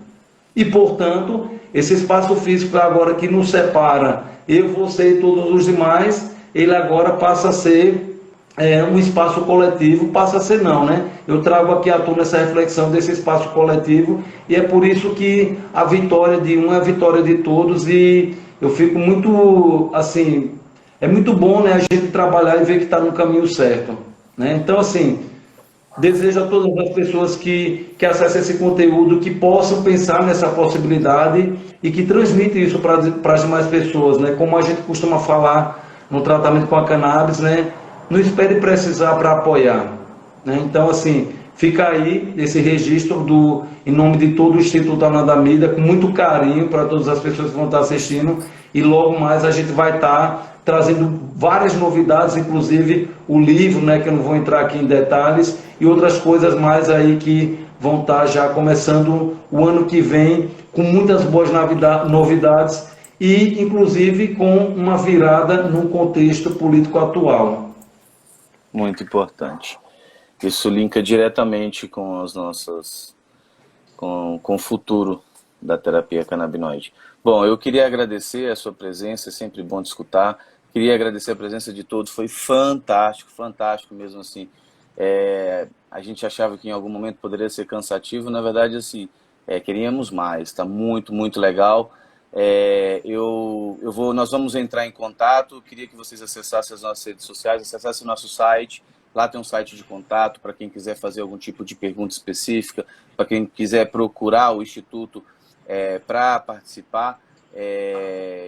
E, portanto, esse espaço físico agora que nos separa, eu, você e todos os demais, ele agora passa a ser um espaço coletivo, passa a ser não, né? Eu trago aqui à tona essa reflexão desse espaço coletivo, e é por isso que a vitória de um é a vitória de todos, e eu fico muito, assim, é muito bom, né, a gente trabalhar e ver que está no caminho certo, né? Então, assim, desejo a todas as pessoas que acessem esse conteúdo, que possam pensar nessa possibilidade e que transmitem isso para as demais pessoas, né? Como a gente costuma falar no tratamento com a cannabis, né? Não espere precisar para apoiar, né? Então, assim, fica aí esse registro em nome de todo o Instituto Anandamida, com muito carinho para todas as pessoas que vão estar assistindo, e logo mais a gente vai estar trazendo várias novidades, inclusive o livro, né, que eu não vou entrar aqui em detalhes, e outras coisas mais aí que vão estar já começando o ano que vem, com muitas boas novidades, e inclusive com uma virada no contexto político atual. Muito importante. Isso linka diretamente com as nossas, com o futuro da terapia canabinoide. Bom, eu queria agradecer a sua presença, é sempre bom te escutar. Queria agradecer a presença de todos, foi fantástico, fantástico mesmo assim. A gente achava que em algum momento poderia ser cansativo, na verdade, assim, queríamos mais, está muito, muito legal. Nós vamos entrar em contato, queria que vocês acessassem as nossas redes sociais, acessassem o nosso site. Lá tem um site de contato para quem quiser fazer algum tipo de pergunta específica, para quem quiser procurar o Instituto para participar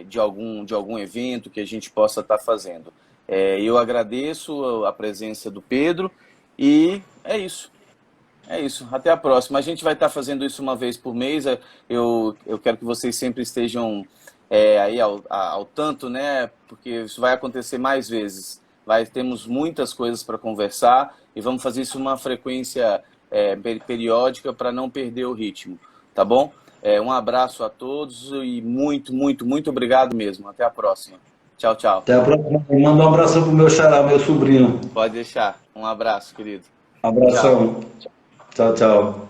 de algum evento que a gente possa estar fazendo. Eu agradeço a presença do Pedro e é isso. É isso, até a próxima. A gente vai estar fazendo isso uma vez por mês. Eu quero que vocês sempre estejam aí ao tanto, né? Porque isso vai acontecer mais vezes. Temos muitas coisas para conversar e vamos fazer isso uma frequência periódica para não perder o ritmo, tá bom? Um abraço a todos e muito, muito, muito obrigado mesmo. Até a próxima. Tchau, tchau. Até a próxima. Manda um abração pro meu xará, meu sobrinho. Pode deixar. Um abraço, querido. Abração. Tchau, tchau.